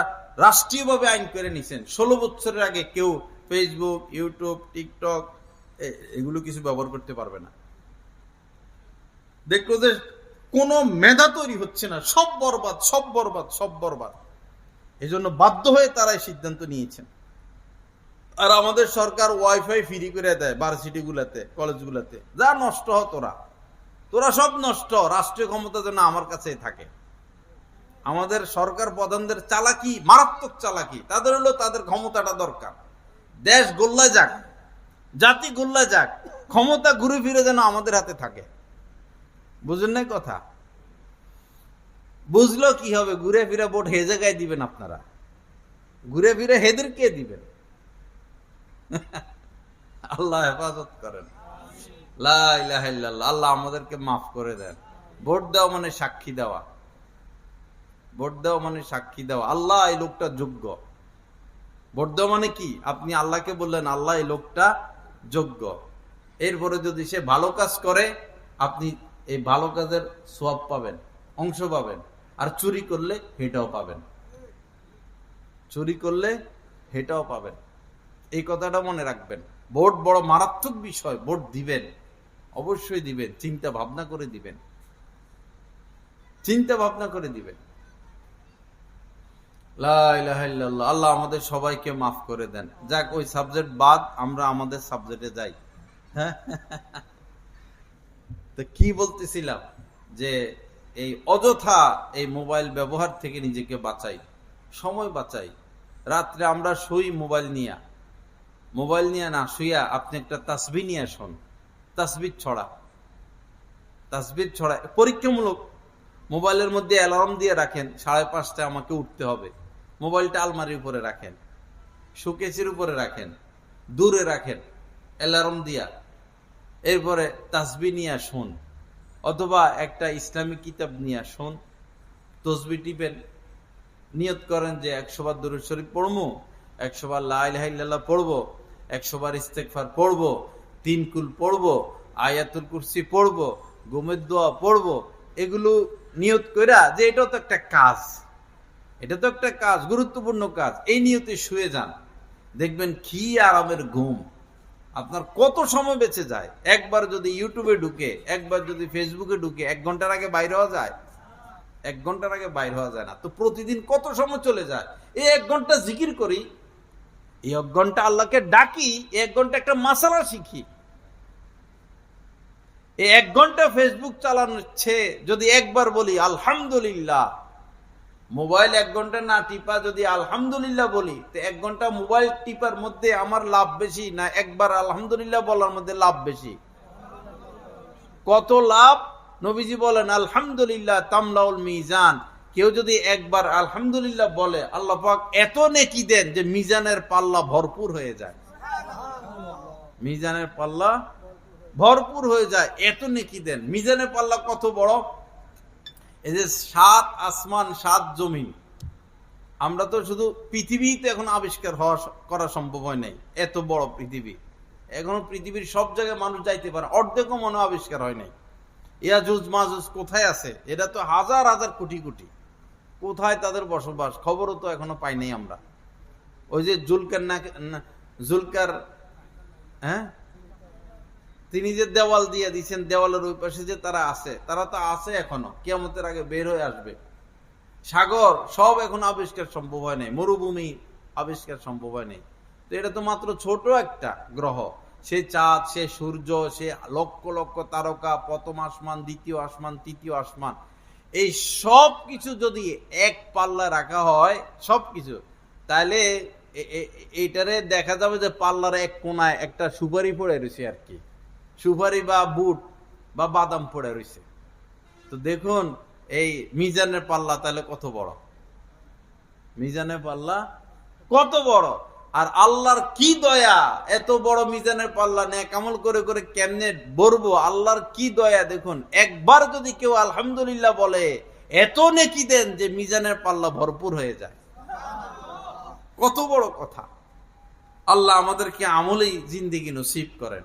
রাষ্ট্রীয়ভাবে আইন করে নিছেন 16 বছরের আগে কেউ ফেসবুক, ইউটিউব, টিকটক এগুলো কিছু ব্যবহার করতে পারবে না। দেখলো যে কোনো মেধা তৈরি হচ্ছে না, সব বরবাদ, সব বরবাদ, সব বরবাদ। এই জন্য বাধ্য হয়ে তারা এই সিদ্ধান্ত নিয়েছেন। আর আমাদের সরকার ওয়াইফাই ফ্রি করে দেয় ভার্সিটি গুলাতে, কলেজ গুলাতে। যা নষ্ট হয়, তোরা সব নষ্ট। রাষ্ট্রীয় ক্ষমতা যেন আমার কাছেই থাকে। আমাদের সরকার প্রধানদের চালাকি, মারাত্মক চালাকি। তাদের হলো তাদের ক্ষমতাটা দরকার। দেশ গোল্লা যাক, জাতি গোল্লা যাক, ক্ষমতা ঘুরে ফিরে যেন আমাদের হাতে থাকে। বুঝেন নাই কথা? বুঝলো কি হবে? ঘুরে ফিরে ভোট হে জায়গায় দিবেন আপনারা, ঘুরে ফিরে হেদের কে দিবেন? আল্লাহ হেফাজত করেন। লা ইলাহা ইল্লাল্লাহ। আল্লাহ আমাদেরকে মাফ করে দেন। ভোট দেওয়া মানে সাক্ষী দেওয়া, ভোট দেওয়া মানে সাক্ষী দেওয়া আল্লাহ এই লোকটা যোগ্য। ভোট দেওয়া মানে কি? আপনি আল্লাহকে বললেন আল্লাহ এই লোকটা যোগ্য। এরপরে যদি সে ভালো কাজ করে, আপনি এই ভালো কাজের সওয়াব পাবেন, অংশ পাবেন। আর চুরি করলে হেটাও পাবেন, চুরি করলে হেটাও পাবেন। এই কথাটা মনে রাখবেন। ভোট বড় মারাত্মক বিষয়। ভোট দিবেন, অবশ্যই দিবেন, চিন্তা ভাবনা করে দিবেন, চিন্তা ভাবনা করে দিবেন। লা ইলাহা ইল্লাল্লাহ। আল্লাহ আমাদের সবাইকে মাফ করে দেন। যাক, ওই সাবজেক্ট বাদ, আমরা আমাদের সাবজেক্টে যাই। হ্যাঁ, তো কি বলতেছিলাম? যে এই অযথা এই মোবাইল ব্যবহার থেকে নিজেকে বাঁচাই, সময় বাঁচাই। রাত্রে আমরা শুই মোবাইল নিয়ে না শুইয়া আপনি একটা তাসবিহ নিয়ে শোন, তাসবিহ ছড়া পরীক্ষামূলক। মোবাইলের মধ্যে অ্যালার্ম দিয়ে রাখেন 5:30টায় আমাকে উঠতে হবে, মোবাইলটা আলমারির উপরে রাখেন, শোকেসের উপরে রাখেন, দূরে রাখেন অ্যালার্ম দিয়া। এরপরে তাসবিহ নিয়ে শোন, অথবা একটা ইসলামিক কিতাব নিয়ে শোন, তসবিহ টিপেন, নিয়ত করেন যে 100 বার দুরূদ শরীফ পড়বো, 100 বার লা ইলাহা ইল্লাল্লাহ পড়বো, 100 বার ইস্তেগফার পড়বো, 3 কুল পড়বো, আয়াতুল কুরসি পড়বো, ঘুমের দোয়া পড়বো। এগুলো নিয়ত কইরা যে এটাও তো একটা কাজ, গুরুত্বপূর্ণ কাজ, এই নিয়তে শুয়ে যান, দেখবেন কি আরামের ঘুম। আপনার কত সময় বেঁচে যায়। একবার যদি ইউটিউবে ঢুকে, একবার যদি ফেসবুকে ঢুকে 1 ঘন্টার আগে বাইরে হওয়া যায়? 1 ঘন্টার আগে বাইর হওয়া যায় না। তো প্রতিদিন কত সময় চলে যায়। এই 1 ঘন্টা জিকির করি, এই 1 ঘন্টা আল্লাহকে ডাকি, 1 ঘন্টা একটা মাসালা শিখি। এই 1 ঘন্টা ফেসবুক চালানোচ্ছে যদি একবার বলি আলহামদুলিল্লাহ, মোবাইল 1 ঘন্টা না টিপা যদি আলহামদুলিল্লাহ বলি, তো 1 ঘন্টা মোবাইল টিপার মধ্যে আমার লাভ বেশি না একবার আলহামদুলিল্লাহ বলার মধ্যে লাভ বেশি? কত লাভ? নবীজি বলেন আলহামদুলিল্লাহ তামলাউল মিজান। কেউ যদি একবার আলহামদুলিল্লাহ বলে, আল্লাহ পাক এত নেকি দেন যে মিজানের পাল্লা ভরপুর হয়ে যায়। মিজানের পাল্লা ভরপুর হয়ে যায়, এত নেকি দেন। মিজানের পাল্লা কত বড়? এই যে 7 আসমান 7 জমিন, আমরা তো শুধু পৃথিবীতে এখন আবিষ্কার করা সম্ভব হয় নাই। এত বড় পৃথিবী, এখনো পৃথিবীর সব জায়গায় মানুষ যাইতে পারে, অর্ধেকও মনে আবিষ্কার হয় নাই। ইয়াজুজ মাজুজ কোথায় আছে? এটা তো হাজার হাজার কোটি কোটি, কোথায় তাদের বসবাস খবরও তো এখনো পাই নাই আমরা। ওই যে জুলকার তিনি যে দেওয়াল দিয়ে দিচ্ছেন, দেওয়ালের ওই পাশে যে তারা তো আছে এখনো, কিয়ামতের আগে বের হয়ে আসবে। সাগর সব এখন আবিষ্কার সম্ভব হয় নাই, মরুভূমি আবিষ্কার সম্ভব হয় নাই। তো এটা তো মাত্র ছোট একটা গ্রহ। সে চাঁদ, সে সূর্য, সে লক্ষ লক্ষ তারকা, প্রথম আসমান, দ্বিতীয় আসমান, তৃতীয় আসমান, এই সব কিছু যদি এক পাল্লা রাখা হয় সবকিছু, তাহলে এইটারে দেখা যাবে যে পাল্লার এক কোনায় একটা সুপারি পড়ে রয়েছে, আর কি সুপারি বা বুট বা বাদাম পড়ে রয়েছে। তো দেখুন এই মিজানের পাল্লা তাহলে কত বড়, মিজানের পাল্লা কত বড়। আর আল্লাহর কি দয়া, এত বড় মিজানের পাল্লা নেক আমল করে করে কেমনে বলবো, আল্লাহর কি দয়া। দেখুন একবার যদি কেউ আলহামদুলিল্লাহ বলে, এত নেকি দেন যে মিজানের পাল্লা ভরপুর হয়ে যায়। কত বড় কথা। আল্লাহ আমাদেরকে আমলেই জিন্দেগি নসিব করেন,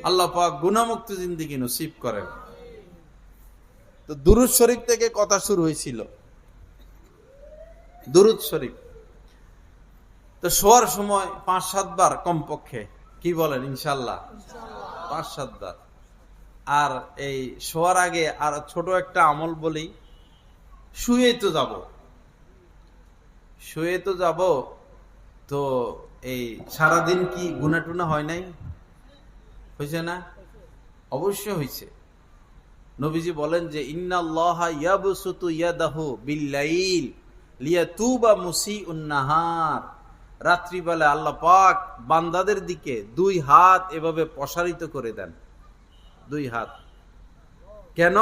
আল্লাহ পাক গুনাহমুক্ত জিন্দেগি নসিব করেন। তো দুরূদ শরীফ থেকে কথা শুরু হয়েছিল, দুরূদ শরীফ। তো শোয়ার সময় 5-7 বার কমপক্ষে, কি বলেন ইনশাল্লাহ? 5-7 বার। আর এই শোয়ার আগে আর ছোট একটা আমল বলি, শুয়ে তো যাব, তো এই সারাদিন কি গুনাহ টুনা হয় নাই? হয়েছে না? অবশ্যই হয়েছে। নবীজি বলেন যে ইন্নাল্লাহা ইয়াবসুতু ইয়াদাহু বিল্লাইল লিয়াতুবা মুসিউন নাহার। রাত্রিবেলা আল্লাহ পাক বান্দাদের দিকে 2 হাত এভাবে প্রসারিত করে দেন, 2 হাত। কেন?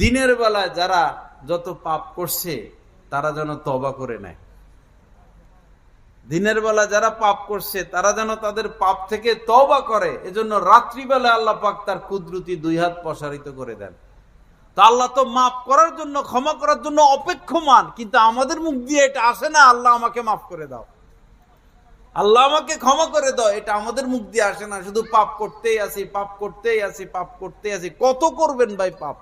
দিনের বেলায় যারা যত পাপ করছে তারা যেন তওবা করে নেয়। দিনের বেলা যারা পাপ করছে তারা যেন তাদের পাপ থেকে তওবা করে, এজন্য রাত্রিবেলা আল্লাহ পাক তার কুদরতি 2 হাত প্রসারিত করে দেন। তা আল্লাহ তো মাফ করার জন্য, ক্ষমা করার জন্য অপেক্ষমান, কিন্তু আমাদের মুখ দিয়ে এটা আসে না, আল্লাহ আমাকে মাফ করে দাও, আল্লাহ আমাকে ক্ষমা করে দাও, এটা আমাদের মুখ দিয়ে আসে না। শুধু পাপ করতেই আসি, পাপ করতেই আসি, পাপ করতেই আসি। কত করবেন ভাই পাপ?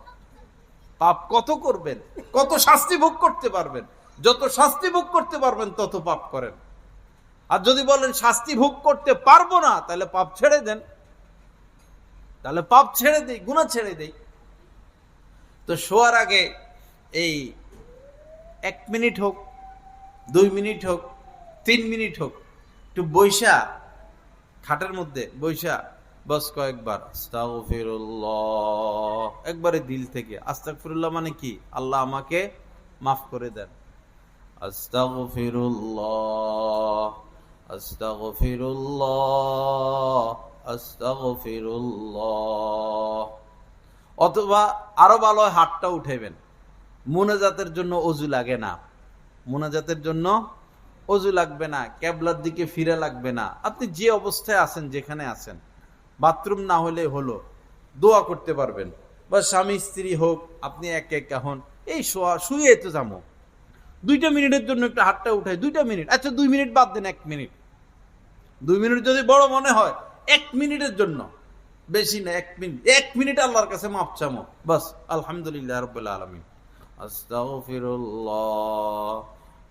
পাপ কত করবেন? কত শাস্তি ভোগ করতে পারবেন? যত শাস্তি ভোগ করতে পারবেন তত পাপ করেন। আর যদি বলেন শাস্তি ভোগ করতে পারবো না, তাহলে পাপ ছেড়ে দেন, তাহলে পাপ ছেড়ে দেই, গুনাহ ছেড়ে দেই। তো শোয়ার আগে এই 1 মিনিট হোক, 2 মিনিট হোক, 3 মিনিট হোক, একটু বইসা, খাটের মধ্যে বইসা বস কয়েকবার আস্তাগফিরুল্লাহ, একবারে দিল থেকে। আস্তাগফিরুল্লাহ মানে কি? আল্লাহ আমাকে মাফ করে দেন। আস্তাগফিরুল্লাহ, আস্তাগফিরুল্লাহ, আস্তাগফিরুল্লাহ। অথবা আরো ভালো হয় হাতটা উঠাইবেন। মুনাজাতের জন্য অজু লাগে না, মুনাজাতের জন্য অজু লাগবে না, কেবলার দিকে ফিরে লাগবে না। আপনি যে অবস্থায় আছেন, যেখানে আছেন, বাথরুম না হলে হলো, দোয়া করতে পারবেন। বা স্বামী স্ত্রী হোক, আপনি একে একা হন, এই শুয়ে তো যাবো 2 মিনিটের জন্য একটু হাতটা উঠাই, 2 মিনিট, আচ্ছা 2 মিনিট বাদ দেন, 1 মিনিট। 2 মিনিট যদি বড় মনে হয়, 1 মিনিটের জন্য, বেশি না, 1 মিনিট, 1 মিনিট আল্লাহর কাছে মাপ চামো, বাস। আলহামদুলিল্লাহ রাব্বিল আলামিন, আস্তাগফিরুল্লাহ,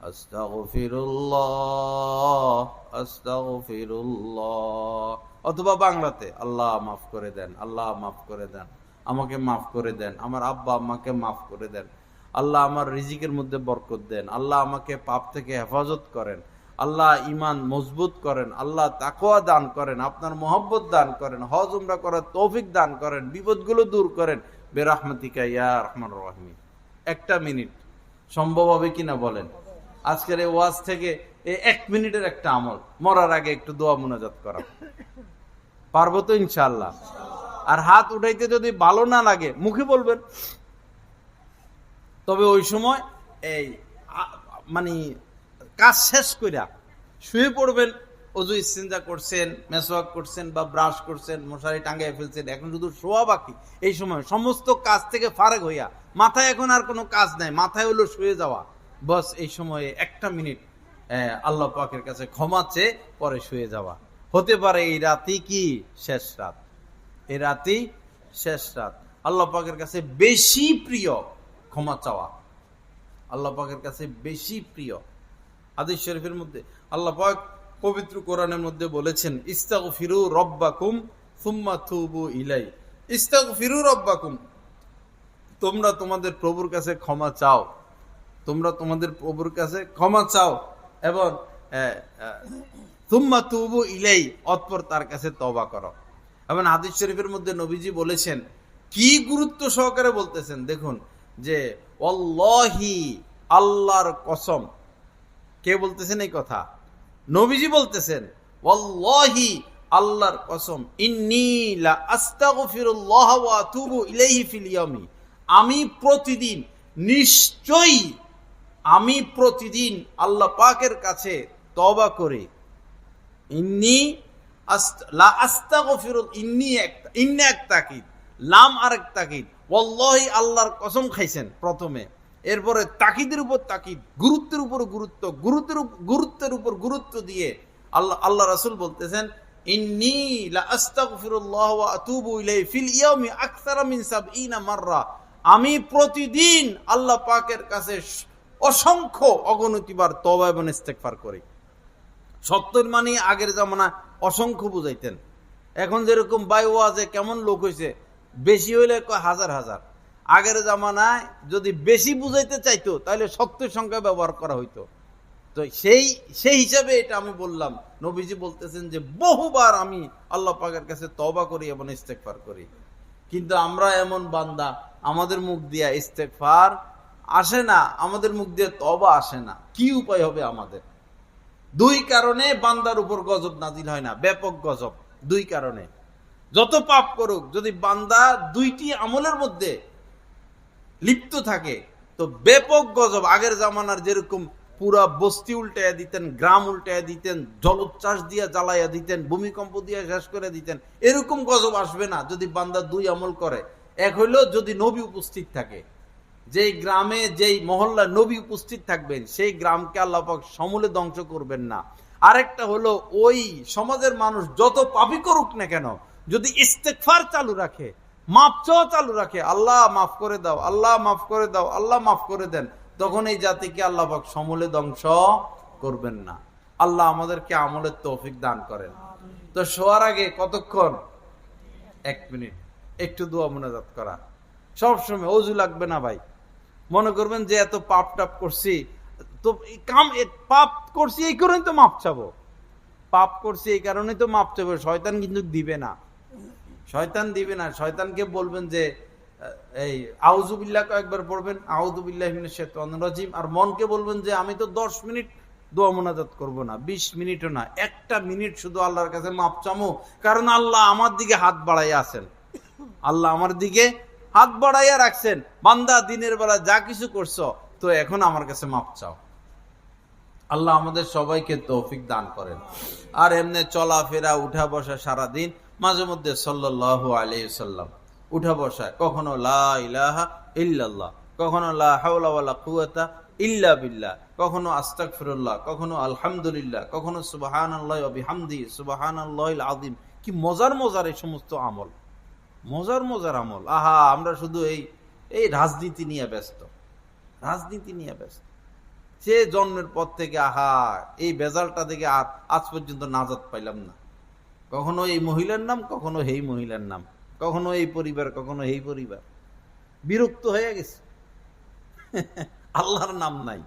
আস্তাগফিরুল্লাহ, আস্তাগফিরুল্লাহ। অথবা বাংলাতে, আল্লাহ মাফ করে দেন, আল্লাহ মাফ করে দেন, আমাকে মাফ করে দেন, আমার আব্বা আম্মাকে মাফ করে দেন, আল্লাহ আমার রিজিকের মধ্যে বরকত দেন, আল্লাহ আমাকে পাপ থেকে হেফাজত করেন, আল্লাহ ঈমান মজবুত করেন, আল্লাহ তাকওয়া দান করেন, আপনার মহব্বত দান করেন, হজ উমরা করার তৌফিক দান করেন, বিপদগুলো দূর করেন, বিরহমাতিকা ইয়া আরহামার রাহিমিন। 1 মিনিট সম্ভব হবে কিনা বলেন? আজকের এই ওয়াজ থেকে এই 1 মিনিটের একটা আমল, মরার আগে একটু দোয়া মুনাজাত করা, পারবো তো ইনশাআল্লাহ? আর হাত উঠাইতে যদি ভালো না লাগে, মুখে বলবেন। তবে ওই সময় এই মানে কাজ শেষ কইরা শুয়ে পড়বেন। অজু ইস্তিনজা করছেন, মেসওয়াক করছেন বা ব্রাশ করছেন, মশারি টাঙ্গায় ফেলছেন, এখন শুধু শোয়া বাকি। এই সময় সমস্ত কাজ থেকে ফারেক হইয়া, মাথায় এখন আর কোনো কাজ নাই, মাথায় হলো শুয়ে যাওয়া, বস। এই সময়ে 1 মিনিট আল্লাহ পাকের কাছে ক্ষমা চেয়ে পরে শুয়ে যাওয়া। হতে পারে এই রাতই কি শেষ রাত, এই রাতই শেষ রাত। আল্লাহ পাকের কাছে বেশি প্রিয় ক্ষমা চাওয়া, আল্লাহ পাকের কাছে বেশি প্রিয়। হাদিস শরীফের মধ্যে আল্লাহ পাক পবিত্র কোরআনের মধ্যে বলেছেন, ইস্তাগফিরু রব্বাকুম সুম্মা তুবু ইলাই। ইস্তাগফিরু রব্বাকুম, তোমরা তোমাদের প্রভুর কাছে ক্ষমা চাও, তোমরা তোমাদের প্রভুর কাছে ক্ষমা চাও, এবং সুম্মা তুবু ইলাই, অতঃপর তার কাছে তওবা করো। এবং হাদিস শরীফের মধ্যে নবীজি বলেছেন, কি গুরুত্ব সহকারে বলতেছেন দেখুন, যে ওয়াল্লাহি, আল্লাহর কসম। কে বলতেছেন এই কথা? নবীজি বলতেছেন, ওয়াল্লাহি, আল্লাহর কসম, ইন্নী লা আস্তাগফিরুল্লাহ ওয়া আতুবু ইলাইহি ফিল ইয়ামি, আমি প্রতিদিন, নিশ্চয়ই আমি প্রতিদিন আল্লাহ পাকের কাছে তওবা করি। ইন্নী লা আস্তাগফিরু, ইন্নী এক তাকিদ, লাম আরেক তাকিদ, ওয়াল্লাহি, আল্লাহর কসম খাইছেন প্রথমে, এরপরে তাকিদের উপর তাকিদ, গুরুত্বের উপর গুরুত্ব, গুরুত্বের উপর গুরুত্ব দিয়ে আল্লাহ রাসূল বলতেছেন, ইন্নী লা আস্তাগফিরুল্লাহ ওয়া আতুবু ইলাইহি ফিল ইয়াউমি আকসারা মিন ৭০ মাররা, আমি প্রতিদিন আল্লাহ পাকের কাছে অসংখ্য অগণিতবার তওবা এবং ইস্তেগফার করি। ৭০ মানে আগের জামানায় অসংখ্য বুঝাইতেন। এখন যেরকম বাই ওয়াজে কেমন লোক হয়েছে, বেশি হইলে হাজার হাজার। আগের জামানায় যদি বেশি বুঝাইতে চাইতো, তাহলে ৭০ সংখ্যা ব্যবহার করা হইতো। তো সেই হিসাবে এটা আমি বললাম। নবীজি বলতেছেন যে বহুবার আমি আল্লাহ পাকের কাছে তওবা করি এবং ইস্তেগফার করি। কিন্তু আমরা এমন বান্দা, আমাদের মুখ দিয়ে ইস্তেগফার আসে না, আমাদের মুখ দিয়ে তওবা আসে না। কি উপায় হবে আমাদের? 2 কারণে বান্দার উপর গজব নাজিল হয় না, ব্যাপক গজব। 2 কারণে। যত পাপ করুক, যদি বান্দা 2টি আমলের মধ্যে লিপ্ত থাকে, তো ব্যাপক গজব। আগের জামানার যেরকম পুরা বস্তি উল্টাইয়া দিতেন, গ্রাম উল্টাইয়া দিতেন, জলোচ্ছ্বাস দিয়ে জ্বালাইয়া দিতেন, ভূমিকম্প দিয়ে শেষ করে দিতেন, এরকম গজব আসবে না যদি বান্দা 2 আমল করে। এক হইলো যদি নবী উপস্থিত থাকে, যেই গ্রামে যেই মহল্লা নবী উপস্থিত থাকবেন, সেই গ্রামকে আল্লাহ পাক সমূলে ধ্বংস করবেন না। আরেকটা হলো ওই সমাজের মানুষ যত পাপী করুক না কেন, যদি ইস্তেগফার চালু রাখে, মাফ চাওয়া চালু রাখে, আল্লাহ মাফ করে দাও, আল্লাহ মাফ করে দাও, আল্লাহ মাফ করে দেন, তখন এই জাতিকে আল্লাহ পাক সমূলে ধ্বংস করবেন না। আল্লাহ আমাদেরকে আমলের তৌফিক দান করেন। তো শোয়ার আগে কতক্ষণ? 1 মিনিট একটু দোয়া মুনাজাত করা। সবসময় অজু লাগবে না ভাই। মনে করবেন যে এত পাপ টাপ করছি, তো পাপ করছি এই কারণে তো মাপ চাবো, পাপ করছি এই কারণে তো মাপ চাবো, শয়তান কিন্তু দিবে না। শয়তান দিবে না। শয়তানকে বলবেন যে এই আউযুবিল্লাহ কয়েকবার পড়বেন, আউযুবিল্লাহি মিনাশ শাইতানির রাজিম। আর মনকে বলবেন যে আমি তো 10 মিনিট দোয়া মুনাজাত করব না, 20 মিনিটও না, 1টা মিনিট শুধু আল্লাহর কাছে মাপ চামো, কারণ আল্লাহ আমার দিকে হাত বাড়াইয়া আছেন। আল্লাহ আমার দিকে হাত বাড়াইয়া রাখছেন, বান্দা দিনের বেলা যা কিছু করছো তো এখন আমার কাছে মাপ চাও। আল্লাহ আমাদের সবাইকে তৌফিক দান করেন। আর এমনি চলাফেরা উঠা বসা সারাদিন মাঝে মধ্যে সাল্লাল্লাহু আলাইহি ওয়াসাল্লাম উঠা বসা, কখনো লা ইলাহা ইল্লাল্লাহ, কখনো লা হাওলা ওয়ালা কুওয়াতা ইল্লা বিল্লাহ, কখনো আস্তাগফিরুল্লাহ, কখনো আলহামদুলিল্লাহ, কখনো সুবহানাল্লাহি ওয়া বিহামদিহি সুবহানাল্লাহিল আযীম। কি মজার মজার এই সমস্ত আমল, মজার মজার আমল। আহা, আমরা শুধু এই রাজনীতি নিয়ে ব্যস্ত, রাজনীতি নিয়ে ব্যস্ত। সে জন্মের পর থেকে আহা এই বেজালটা থেকে আর আজ পর্যন্ত নাজাত পাইলাম না। কখনো এই মহিলার নাম, কখনো এই মহিলার নাম, কখনো এই পরিবার, কখনো এই পরিবার। বিরক্ত হয়ে গেছে। আল্লাহর নাম নাই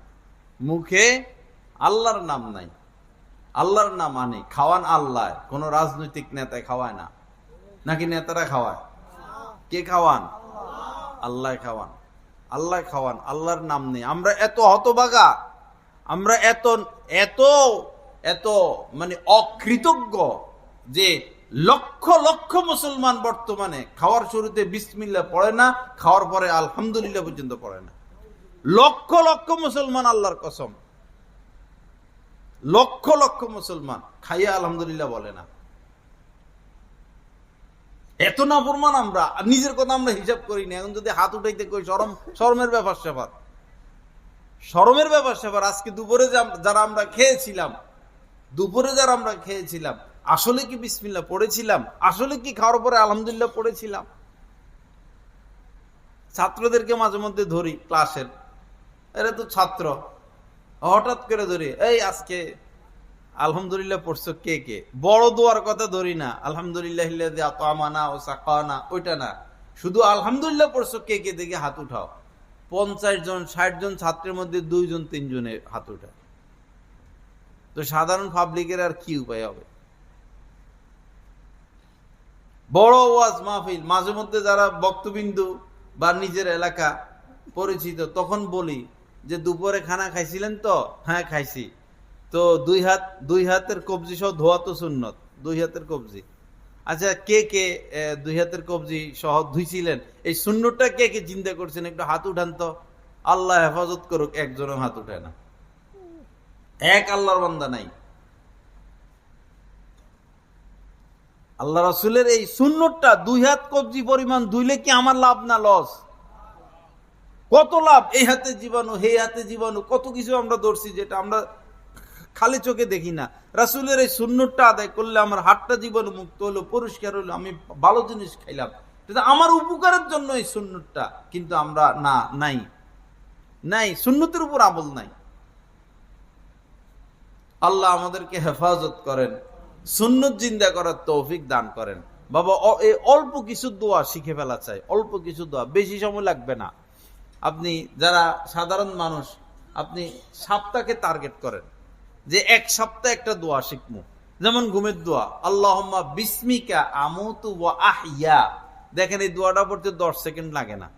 মুখে, আল্লাহর নাম নাই। আল্লাহর নাম আনে, খাওয়ান আল্লাহ। কোন রাজনৈতিক নেতায় খাওয়ায় না, নাকি নেতারা খাওয়ায়? কে খাওয়ান? আল্লাহ খাওয়ান, আল্লাহ খাওয়ান। আল্লাহর নাম নেই। আমরা এত হতভাগা, আমরা এত এত এত মানে অকৃতজ্ঞ যে লক্ষ লক্ষ মুসলমান বর্তমানে খাওয়ার শুরুতে বিসমিল্লাহ পড়ে না, খাওয়ার পরে আলহামদুলিল্লাহ পর্যন্ত পড়ে না। লক্ষ লক্ষ মুসলমান, আল্লাহর কসম, লক্ষ লক্ষ মুসলমান খাইয়া আলহামদুলিল্লাহ বলে না। এত নাফরমান আমরা, নিজের কথা আমরা হিসাব করি না। এখন যদি হাত উঠাইতে কই, শরমের ব্যাপার স্যাপার, শরমের ব্যাপার স্যাপার। আজকে দুপুরে যারা আমরা খেয়েছিলাম, আসলে কি বিসমিল্লাহ পড়েছিলাম? আসলে কি খাওয়ার পরে আলহামদুলিল্লাহ পড়েছিলাম? ছাত্রদেরকে মাঝে মধ্যে ধরি ক্লাসের, এরা তো ছাত্র, হঠাৎ করে ধরি, এই আজকে আলহামদুলিল্লাহ পড়ছো কে কে? বড় দোয়ার কথা ধরি না, আলহামদুলিল্লাহিল্লাযী আত'আমানা ওয়া সাকানা, ওইটা না, শুধু আলহামদুলিল্লাহ পড়ছো কে কে দেখে হাত উঠাও। 50 জন 60 জন ছাত্রের মধ্যে 2 জন 3 জনের হাত উঠায়। তো সাধারণ পাবলিকের আর কি উপায় হবে? বড় ওয়াজ মাহফিল, মাঝে মধ্যে যারা বক্তবিন্দু বা নিজের এলাকা পরিচিত, তখন বলি যে দুপুরে খানা খাইছিলেন তো? হ্যাঁ খাইছি। তো দুই হাতের কবজি সহ ধোয়া তো সুন্নত, 2 হাতের কবজি। আচ্ছা, কে কে 2 হাতের কবজি সহ ধুইছিলেন? এই সুন্নতটা কে কে চিন্তা করছেন? একটু হাত উঠান তো। আল্লাহ হেফাজত করুক, একজনও হাত উঠায় না, এক আল্লাহর বান্দা নাই। আল্লাহ রাসূলের এই সুন্নতটা 2 হাত কবজি পরিমাণ ধুইলে কি আমার লাভ না লস? কত লাভ! এই হাতে জীবাণু, হে হাতে জীবাণু, কত কিছু আমরা ধরছি যেটা আমরা খালি চোখে দেখি না। রাসূলের এই সুন্নতটা আদায় করলে আমার হাতটা জীবাণু মুক্ত হলো, পরিষ্কার হলো, আমি ভালো জিনিস খাইলাম, আমার উপকারের জন্য এই সুন্নতটা। কিন্তু আমরা নাই, সুন্নতের উপর আমল নাই। আল্লাহ আমাদেরকে হেফাজত করেন, সুন্নত জিন্দা করার তৌফিক দান করেন। বাবা, এই অল্প কিছু দোয়া শিখে ফেলা চাই, অল্প কিছু দোয়া, বেশি সময় লাগবে না। আপনি যারা সাধারণ মানুষ, আপনি সপ্তাহকে টার্গেট করেন যে 1 সপ্তাহে একটা দোয়া শিখবো। যেমন ঘুমের দোয়া, আল্লাহুম্মা বিসমিকা আমুতু ওয়া আহইয়া। দেখেন এই দোয়াটা পড়তে 10 সেকেন্ড লাগে না,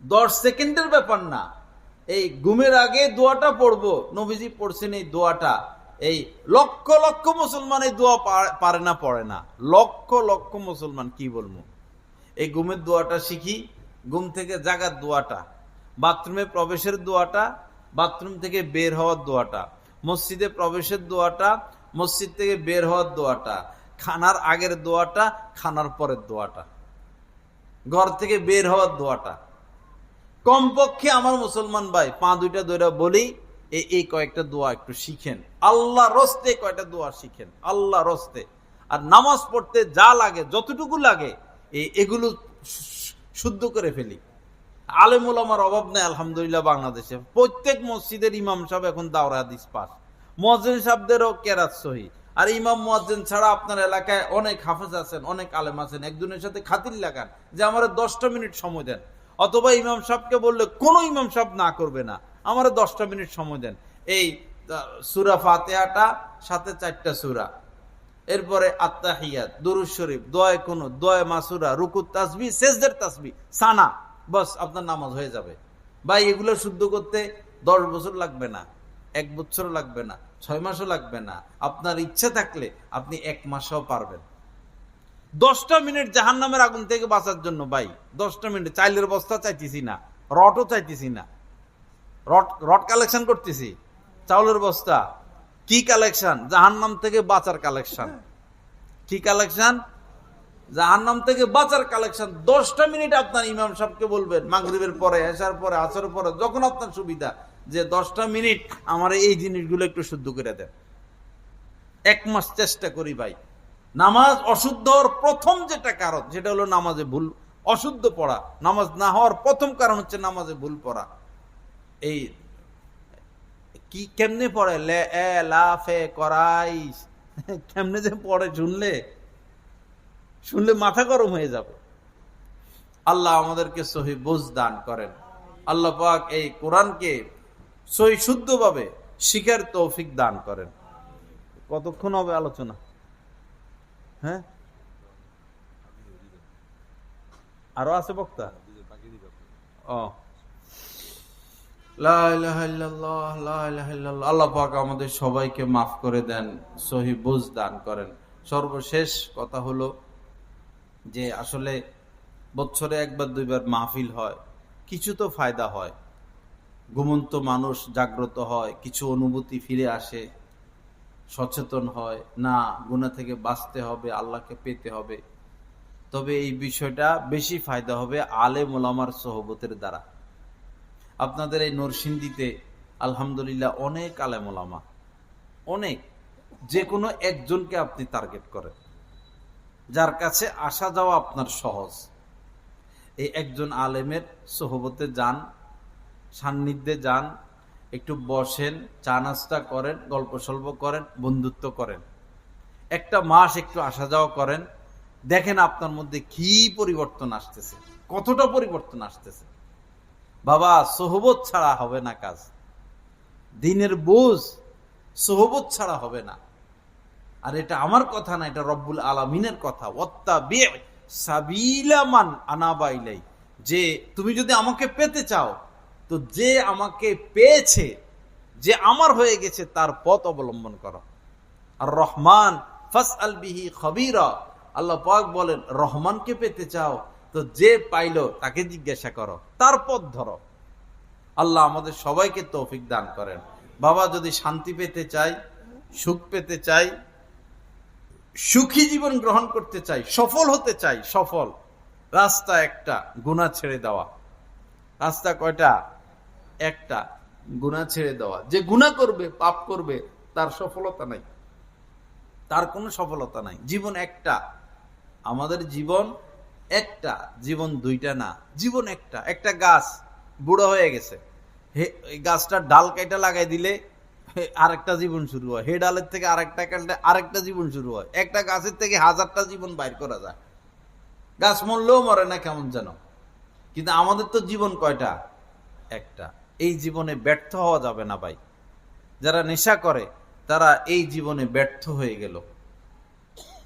10 সেকেন্ডের ব্যাপার না। এই ঘুমের আগে দোয়াটা পড়বো, নবীজি পড়ছেন এই দোয়াটা। এই লক্ষ লক্ষ মুসলমান এই দোয়া পারে না, পড়ে না। লক্ষ লক্ষ মুসলমান, কি বলবো। এই ঘুমের দোয়াটা শিখি, ঘুম থেকে জাগার দোয়াটা, বাথরুমে প্রবেশের দোয়াটা, বাথরুম থেকে বের হওয়ার দোয়াটা, মসজিদে প্রবেশের দোয়াটা, মসজিদ থেকে বের হওয়ার দোয়াটা, খানার আগের দোয়াটা, খানার পরের দোয়াটা, ঘর থেকে বের হওয়ার দোয়াটা। কমপক্ষে আমার মুসলমান ভাই 5-2টা দোয়া বলি, এই কয়েকটা দোয়া একটু শিখেন, আল্লাহ রস্তে কয়েকটা দোয়া শিখেন, আল্লাহ রস্তে। আর নামাজ পড়তে যা লাগে, যতটুকু লাগে, এগুলো শুদ্ধ করে ফেলি। আলেম ওলামার অভাব নেই আলহামদুলিল্লাহ বাংলাদেশে। প্রত্যেক মসজিদের ইমাম সাহেব এখন দাওরা হাদিস পাস, মুয়াজ্জিন সাহেবদেরও কেরাত সহি। আর ইমাম মুয়াজ্জিন ছাড়া আপনার এলাকায় অনেক হাফেজ আছেন, অনেক আলেম আছেন। একজনের সাথে খাতির লাগান যে আমার 10টা মিনিট সময় দেন, অথবা ইমাম সাহেবকে বললে কোনো ইমাম সাহেব না করবে না, আমার 10টা মিনিট সময় দেন। এই সূরা ফাতিহাটা সাথে 4টা সূরা, এরপরে আত্তাহিয়াত, দুরূদ শরীফ, দোয়া কুনুত, দোয়া মাসুরা, রুকুত তাসবিহ, সেজদার তাসবিহ, সানা, বাস আপনার নামাজ হয়ে যাবে। ভাই এগুলো শুদ্ধ করতে 10 বছর লাগবে না, 1 বছর লাগবে না, 6 মাসও লাগবে না। আপনার ইচ্ছা থাকলে আপনি 1 মাসও পারবেন। 10টা মিনিট জাহান্নামের আগুন থেকে বাঁচার জন্য ভাই, 10টা মিনিট। চাইলের বস্তা চাইতেছি না, রটও চাইতেছি না, রট কালেকশন করতেছি, চাউলের বস্তা। কি কালেকশন? জাহান্নাম থেকে বাঁচার কালেকশন। কি কালেকশন? জাহান্নাম থেকে বাঁচার কালেকশন। 10টা মিনিট আপনার ইমাম সাহেবকে বলবেন, মাগরিবের পরে, এশার পরে, আসরের পরে, যখন আপনার সুবিধা, যে 10টা মিনিট আমার এই জিনিসগুলো একটু শুদ্ধ করে দেন। 1 মাস চেষ্টা করি ভাই। নামাজ অশুদ্ধ হওয়ার প্রথম যেটা কারণ, সেটা হলো নামাজে ভুল, অশুদ্ধ পড়া। নামাজ না হওয়ার প্রথম কারণ হচ্ছে নামাজে ভুল পড়া। এই কি কেমনে পড়ে, লে এ লা ফে করাই, কেমনে যে পড়ে শুনলে মাথা গরম হয়ে যাবে। আল্লাহ আমাদেরকে সহি বুঝ দান করেন। আল্লাহ পাক এই কোরআনকে সহি শুদ্ধভাবে শিখার তৌফিক দান করেন। কতক্ষণ হবে আলোচনা? হ্যাঁ, আরো আছে বক্তা? ও, লা ইলাহা ইল্লাল্লাহ, লা ইলাহা ইল্লাল্লাহ। আল্লাহ পাক আমাদের সবাইকে মাফ করে দেন, সহি বুঝ দান করেন। সর্বশেষ কথা হলো যে আসলে বছরে 1 বার 2 বার মাহফিল হয়, কিছু তো ফায়দা হয়, ঘুমন্ত মানুষ জাগ্রত হয়, কিছু অনুভূতি ফিরে আসে, সচেতন হয়, না গুনাহ থেকে বাঁচতে হবে, আল্লাহকে পেতে হবে। তবে এই বিষয়টা বেশি ফায়দা হবে আলেম ওলামার সোহবতের দ্বারা। আপনাদের এই নরসিংদীতে আলহামদুলিল্লাহ অনেক আলেম ওলামা, অনেক, যে কোনো একজনকে আপনি টার্গেট করেন, যার কাছে আসা যাওয়া আপনার সহজ, এই একজন আলেমের সোহবতে যান, সান্নিধ্যে যান, একটু বসেন, চা নাস্তা করেন, গল্প সল্প করেন, বন্ধুত্ব করেন, 1টা মাস একটু আসা যাওয়া করেন, দেখেন আপনার মধ্যে কি পরিবর্তন আসতেছে, কতটা পরিবর্তন আসতেছে। বাবা সোহবত ছাড়া হবে না কাজ, দিনের বুঝ সোহবত ছাড়া হবে না। আর এটা আমার কথা না, এটা রব্বুল আলামিনের কথা। ওয়াত্তাবি সাবিলা মান আনাবা ইলাই, যে তুমি যদি আমাকে পেতে চাও, তো যে আমাকে পেয়েছে, যে আমার হয়ে গেছে, তার পথ অবলম্বন করো। আর রহমান ফাসআল বিহি খবীরা, আল্লাহ পাক বলেন রহমানকে পেতে চাও, তো যে পাইলো তাকে জিজ্ঞাসা করো, তার পথ ধরো। আল্লাহ আমাদের সবাইকে তৌফিক দান করেন। বাবা যদি শান্তি পেতে চাই, সুখ পেতে চাই, সুখী জীবন গ্রহণ করতে চাই, সফল হতে চাই, সফল রাস্তা একটা, গুনাহ ছেড়ে দেওয়া। রাস্তা কয়টা? একটা, গুনাহ ছেড়ে দেওয়া। যে গুনাহ করবে, পাপ করবে, তার সফলতা নাই, তার কোনো সফলতা নাই। জীবন একটা, আমাদের জীবন একটা, জীবন 2টা না, জীবন একটা। একটা গাছ বুড়ো হয়ে গেছে, এই গাছটার ডাল কেটে লাগাই দিলে আরেকটা জীবন শুরু হয়, হে ডালের থেকে আরেকটা কাটলে আরেকটা জীবন শুরু হয়। একটা গাছের থেকে 1000টা জীবন বাইর করা যায়। গাছ মরলেও মরে না কেমন যেন, কিন্তু আমাদের তো জীবন কয়টা? একটা। এই জীবনে ব্যর্থ হওয়া যাবে না ভাই। যারা নেশা করে তারা এই জীবনে ব্যর্থ হয়ে গেল,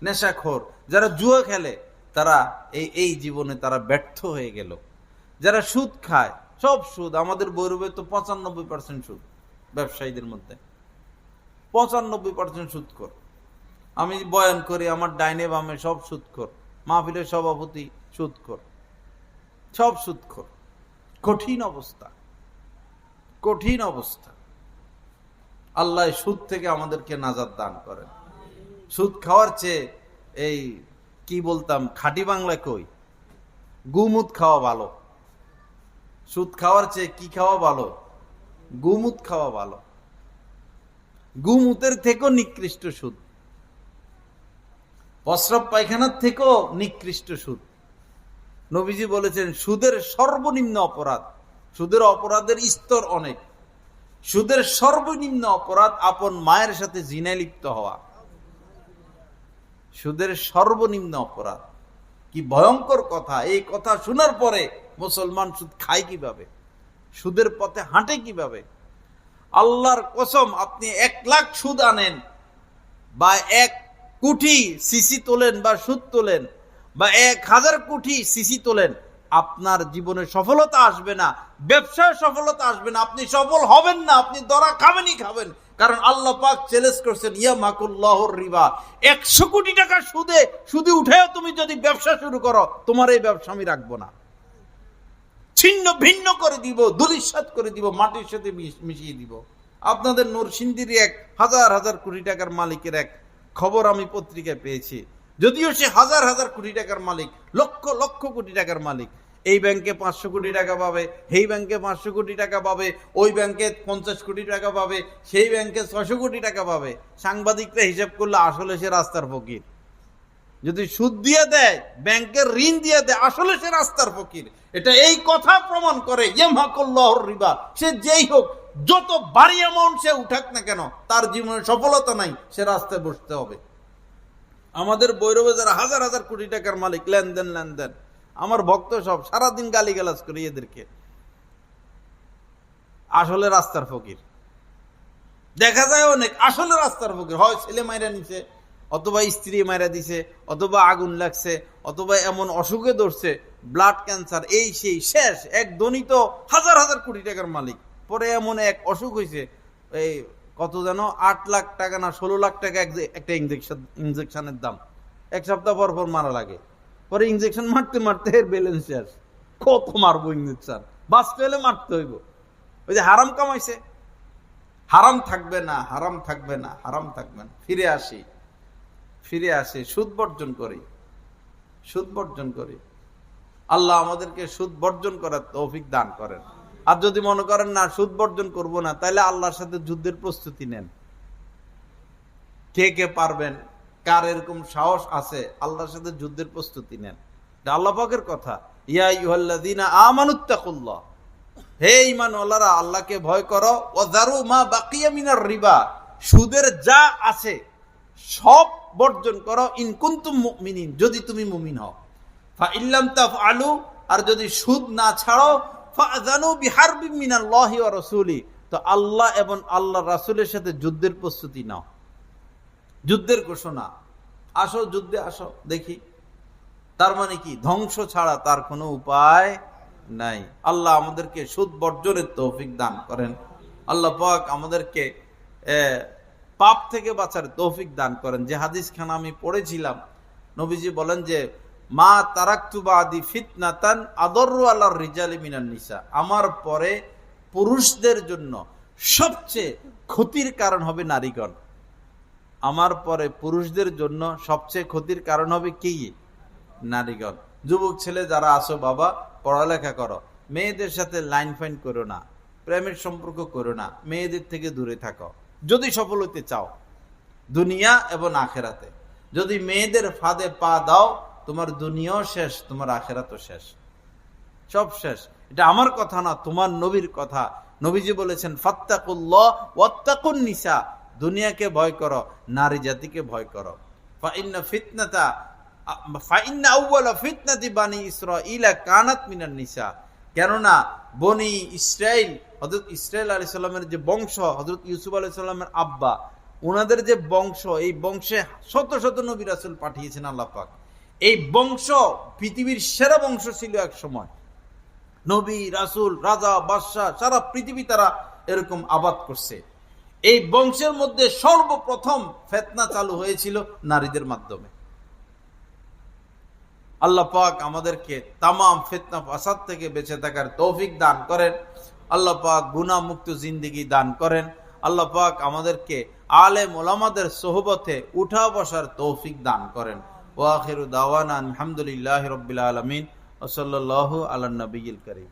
নেশাখোর। যারা জুয়া খেলে তারা এই জীবনে তারা ব্যর্থ হয়ে গেল। যারা সুদ খায়, সব সুদ, আমাদের বৈরবে তো 95% সুদ, ব্যবসায়ীদের মধ্যে 95% সুদখোর। আমি বয়ান করি, আমার ডাইনে বামে সব সুদখোর, মাহফিলের সভাপতি সুদখোর, সব সুদখোর। কঠিন অবস্থা, কঠিন অবস্থা। আল্লাহ সুদ থেকে আমাদেরকে নাজাত দান করেন। সুদ খাওয়ার চেয়ে এই কি বলতাম, খাঁটি বাংলা কই, গুমুত খাওয়া ভালো। সুদ খাওয়ার চেয়ে কি খাওয়া ভালো? গুমুত খাওয়া ভালো। গুমুতের থেকেও নিকৃষ্ট সুদ, প্রস্রাব পায়খানার থেকেও নিকৃষ্ট সুদ। নবীজি বলেছেন সুদের সর্বনিম্ন অপরাধ, সুদের অপরাধের স্তর অনেক। সুদের সর্বনিম্ন অপরাধ আপন মায়ের সাথে জিনায় লিপ্ত হওয়া। সুদের সর্বনিম্ন অপরাধ, কি ভয়ঙ্কর কথা। এই কথা শোনার পরে মুসলমান সুদ খায় কিভাবে, সুদের পথে হাঁটে কিভাবে? আল্লাহর কসম, আপনি 1 লাখ সুদ আনেন বা 1 কোটি সিসি তোলেন বা সুদ তোলেন বা 1000 কোটি সিসি তোলেন, আপনার জীবনে সফলতা আসবে না, ব্যবসায় সফলতা আসবে না, আপনি সফল হবেন না, আপনি ধরা খাবেনই খাবেন। কারণ আল্লাহ পাক চ্যালেঞ্জ করছেন, ইয়ামাকুল্লাহুর রিবা, 100 কোটি টাকা সুদে উঠেও তুমি যদি ব্যবসা শুরু করো, তোমার এই ব্যবসা আমি রাখবো না, ছিন্ন ভিন্ন করে দিব, ধূলিসাৎ করে দিব, মাটির সাথে মিশিয়ে দিব। আপনাদের নরসিংদীর 1000 কোটি টাকার মালিকের এক খবর আমি পত্রিকায় পেয়েছি। যদিও সে 1000 কোটি টাকার মালিক, লক্ষ কোটি টাকার মালিক, এই ব্যাংকে 500 কোটি টাকা পাবে, এই ব্যাংকে 500 কোটি টাকা পাবে, ওই ব্যাংকে 50 কোটি টাকা পাবে, সেই ব্যাংকে 600 কোটি টাকা পাবে। সাংবাদিকরা হিসাব করলে আসলে সে রাস্তার ফকির। যদি সুদ দিয়ে দেয়, ব্যাংকের ঋণ দিয়ে দেয়, আসলে সে রাস্তার ফকির। এটা এই কথা প্রমাণ করে ইয়ামহাকুল্লাহুর রিবা। সে যেই হোক, যত ভারী অ্যামাউন্ট সে উঠাক না কেন, তার জীবনে সফলতা নাই, সে রাস্তায় বসতে হবে। আমাদের বৈরবে যারা 1000 কোটি টাকার মালিক, লেনদেন, আমার ভক্ত সব সারাদিন গালিগালাজ করি এদেরকে, আসলে রাস্তার ফকির। দেখা যায় অনেক আসলে রাস্তার ফকির, হয় ছেলে মাইরা নিছে, অথবা স্ত্রী মাইরা দিছে, অথবা আগুন লাগছে, অথবা এমন অসুখে ধরছে, ব্লাড ক্যান্সার, এই সেই, শেষ। এক ধনী তো 1000 কোটি টাকার মালিক, পরে এমন এক অসুখ হয়েছে, এই কত যেন 8 লাখ টাকা না 16 লাখ টাকা একটা ইঞ্জেকশনের দাম, 1 সপ্তাহ পর মারা লাগে। পরে ইঞ্জেকশন মারতে এর ব্যালেন্স শেষ। কত মারবো ইঞ্জেকশন, বাঁচতে হলে মারতে হইব। ওই যে হারাম কামাইছে, হারাম থাকবে না। ফিরে আসি, সুদ বর্জন করি। আল্লাহ আমাদেরকে সুদ বর্জন করার তৌফিক দান করেন। আর যদি মনে করেন না সুদ বর্জন করবো না, তাহলে আল্লাহর সাথে যুদ্ধের প্রস্তুতি নেন। কে পারবেন, কার এরকম সাহস আছে, আল্লাহর সাথে যুদ্ধের প্রস্তুতি নেন। আল্লাহ পাকের কথা, ইয়া আইয়ুহাল্লাযীনা আমানুত্তাকুল্লাহ, হে ঈমানওয়ালারা, আল্লাহকে ভয় করো। ওয়াযারু মা বাকিয়া মিনার রিবা, সুদের যা আছে সব বর্জন করো। ইন কুনতুম মুমিনিন, যদি তুমি মুমিন হও। ফা ইল্লাম তাফআলু, আর যদি সুদ না ছাড়ো, ফাযানু বিহারবিম মিনাল্লাহি ওয়া রাসূলি, তো আল্লাহ এবং আল্লাহর রাসূলের সাথে যুদ্ধের প্রস্তুতি নাও, যুদ্ধের ঘোষণা। আসো, যুদ্ধে আসো, দেখি। তার মানে কি, ধ্বংস ছাড়া তার কোনো উপায় নাই। আল্লাহ আমাদেরকে সুদ বর্জনের তৌফিক দান করেন। আল্লাহ পাক আমাদেরকে পাপ থেকে বাঁচার তৌফিক দান করেন। যে হাদিস খানা আমি পড়েছিলাম, নবীজি বলেন যে, মা তারাকতু বাদি ফিতনাতান আদররু আলার রিজালি মিনান নিসা, আমার পরে পুরুষদের জন্য সবচেয়ে ক্ষতির কারণ হবে নারীগণ। আমার পরে পুরুষদের জন্য সবচেয়ে ক্ষতির কারণ হবে কি? নারীগণ। যুবক ছেলে যারা আসো বাবা, পড়ালেখা করো, মেয়েদের সাথে লাইন ফাইন করো না, প্রেমের সম্পর্ক করো না, মেয়েদের থেকে দূরে থাকো যদি সফল হতে চাও দুনিয়া এবং আখেরাতে। যদি মেয়েদের ফাঁদে পা দাও, তোমার দুনিয়াও শেষ, তোমার আখেরাতও শেষ, সব শেষ। এটা আমার কথা না, তোমার নবীর কথা। নবীজি বলেছেন, ফাত্তাকুল্লাহ ওয়াত্তাকুন নিসা, দুনিয়াকে ভয় করো, নারী জাতিকে ভয় করো। ফাইন্না আউওয়ালা ফিতনাতি বানি ইসরাঈলা কানাত মিনান নিসা, কেননা বনি ইসরাইল, হযরত ইসরাইল আলাইহিস সালামের যে বংশ, হযরত ইউসুফ আলাইহিস সালামের আব্বা, ওনাদের যে বংশ, এই বংশে শত শত নবী রাসূল পাঠিয়েছেন আল্লাহ পাক। এই বংশ পৃথিবীর সেরা বংশ ছিল এক সময়। নবী, রাসূল, রাজা, বাদশাহ, সারা পৃথিবী তারা এরকম আবাদ করছে। এই বংশের মধ্যে সর্বপ্রথম ফিতনা চালু হয়েছিল নারীদের মাধ্যমে। আল্লাহ পাক আমাদেরকে তামাম ফিতনা ফাসাদ থেকে বেঁচে থাকার তৌফিক দান করেন। আল্লাহ পাক গুনাহ মুক্ত জিন্দেগি দান করেন। আল্লাহ পাক আমাদেরকে আলেম ওলামাদের সোহবতে উঠা বসার তৌফিক দান করেন। ওয়া আখিরু দাওয়ানা আলহামদুলিল্লাহি রাব্বিল আলামিন ওয়া সাল্লাল্লাহু আলা নবিয়িল কারীম।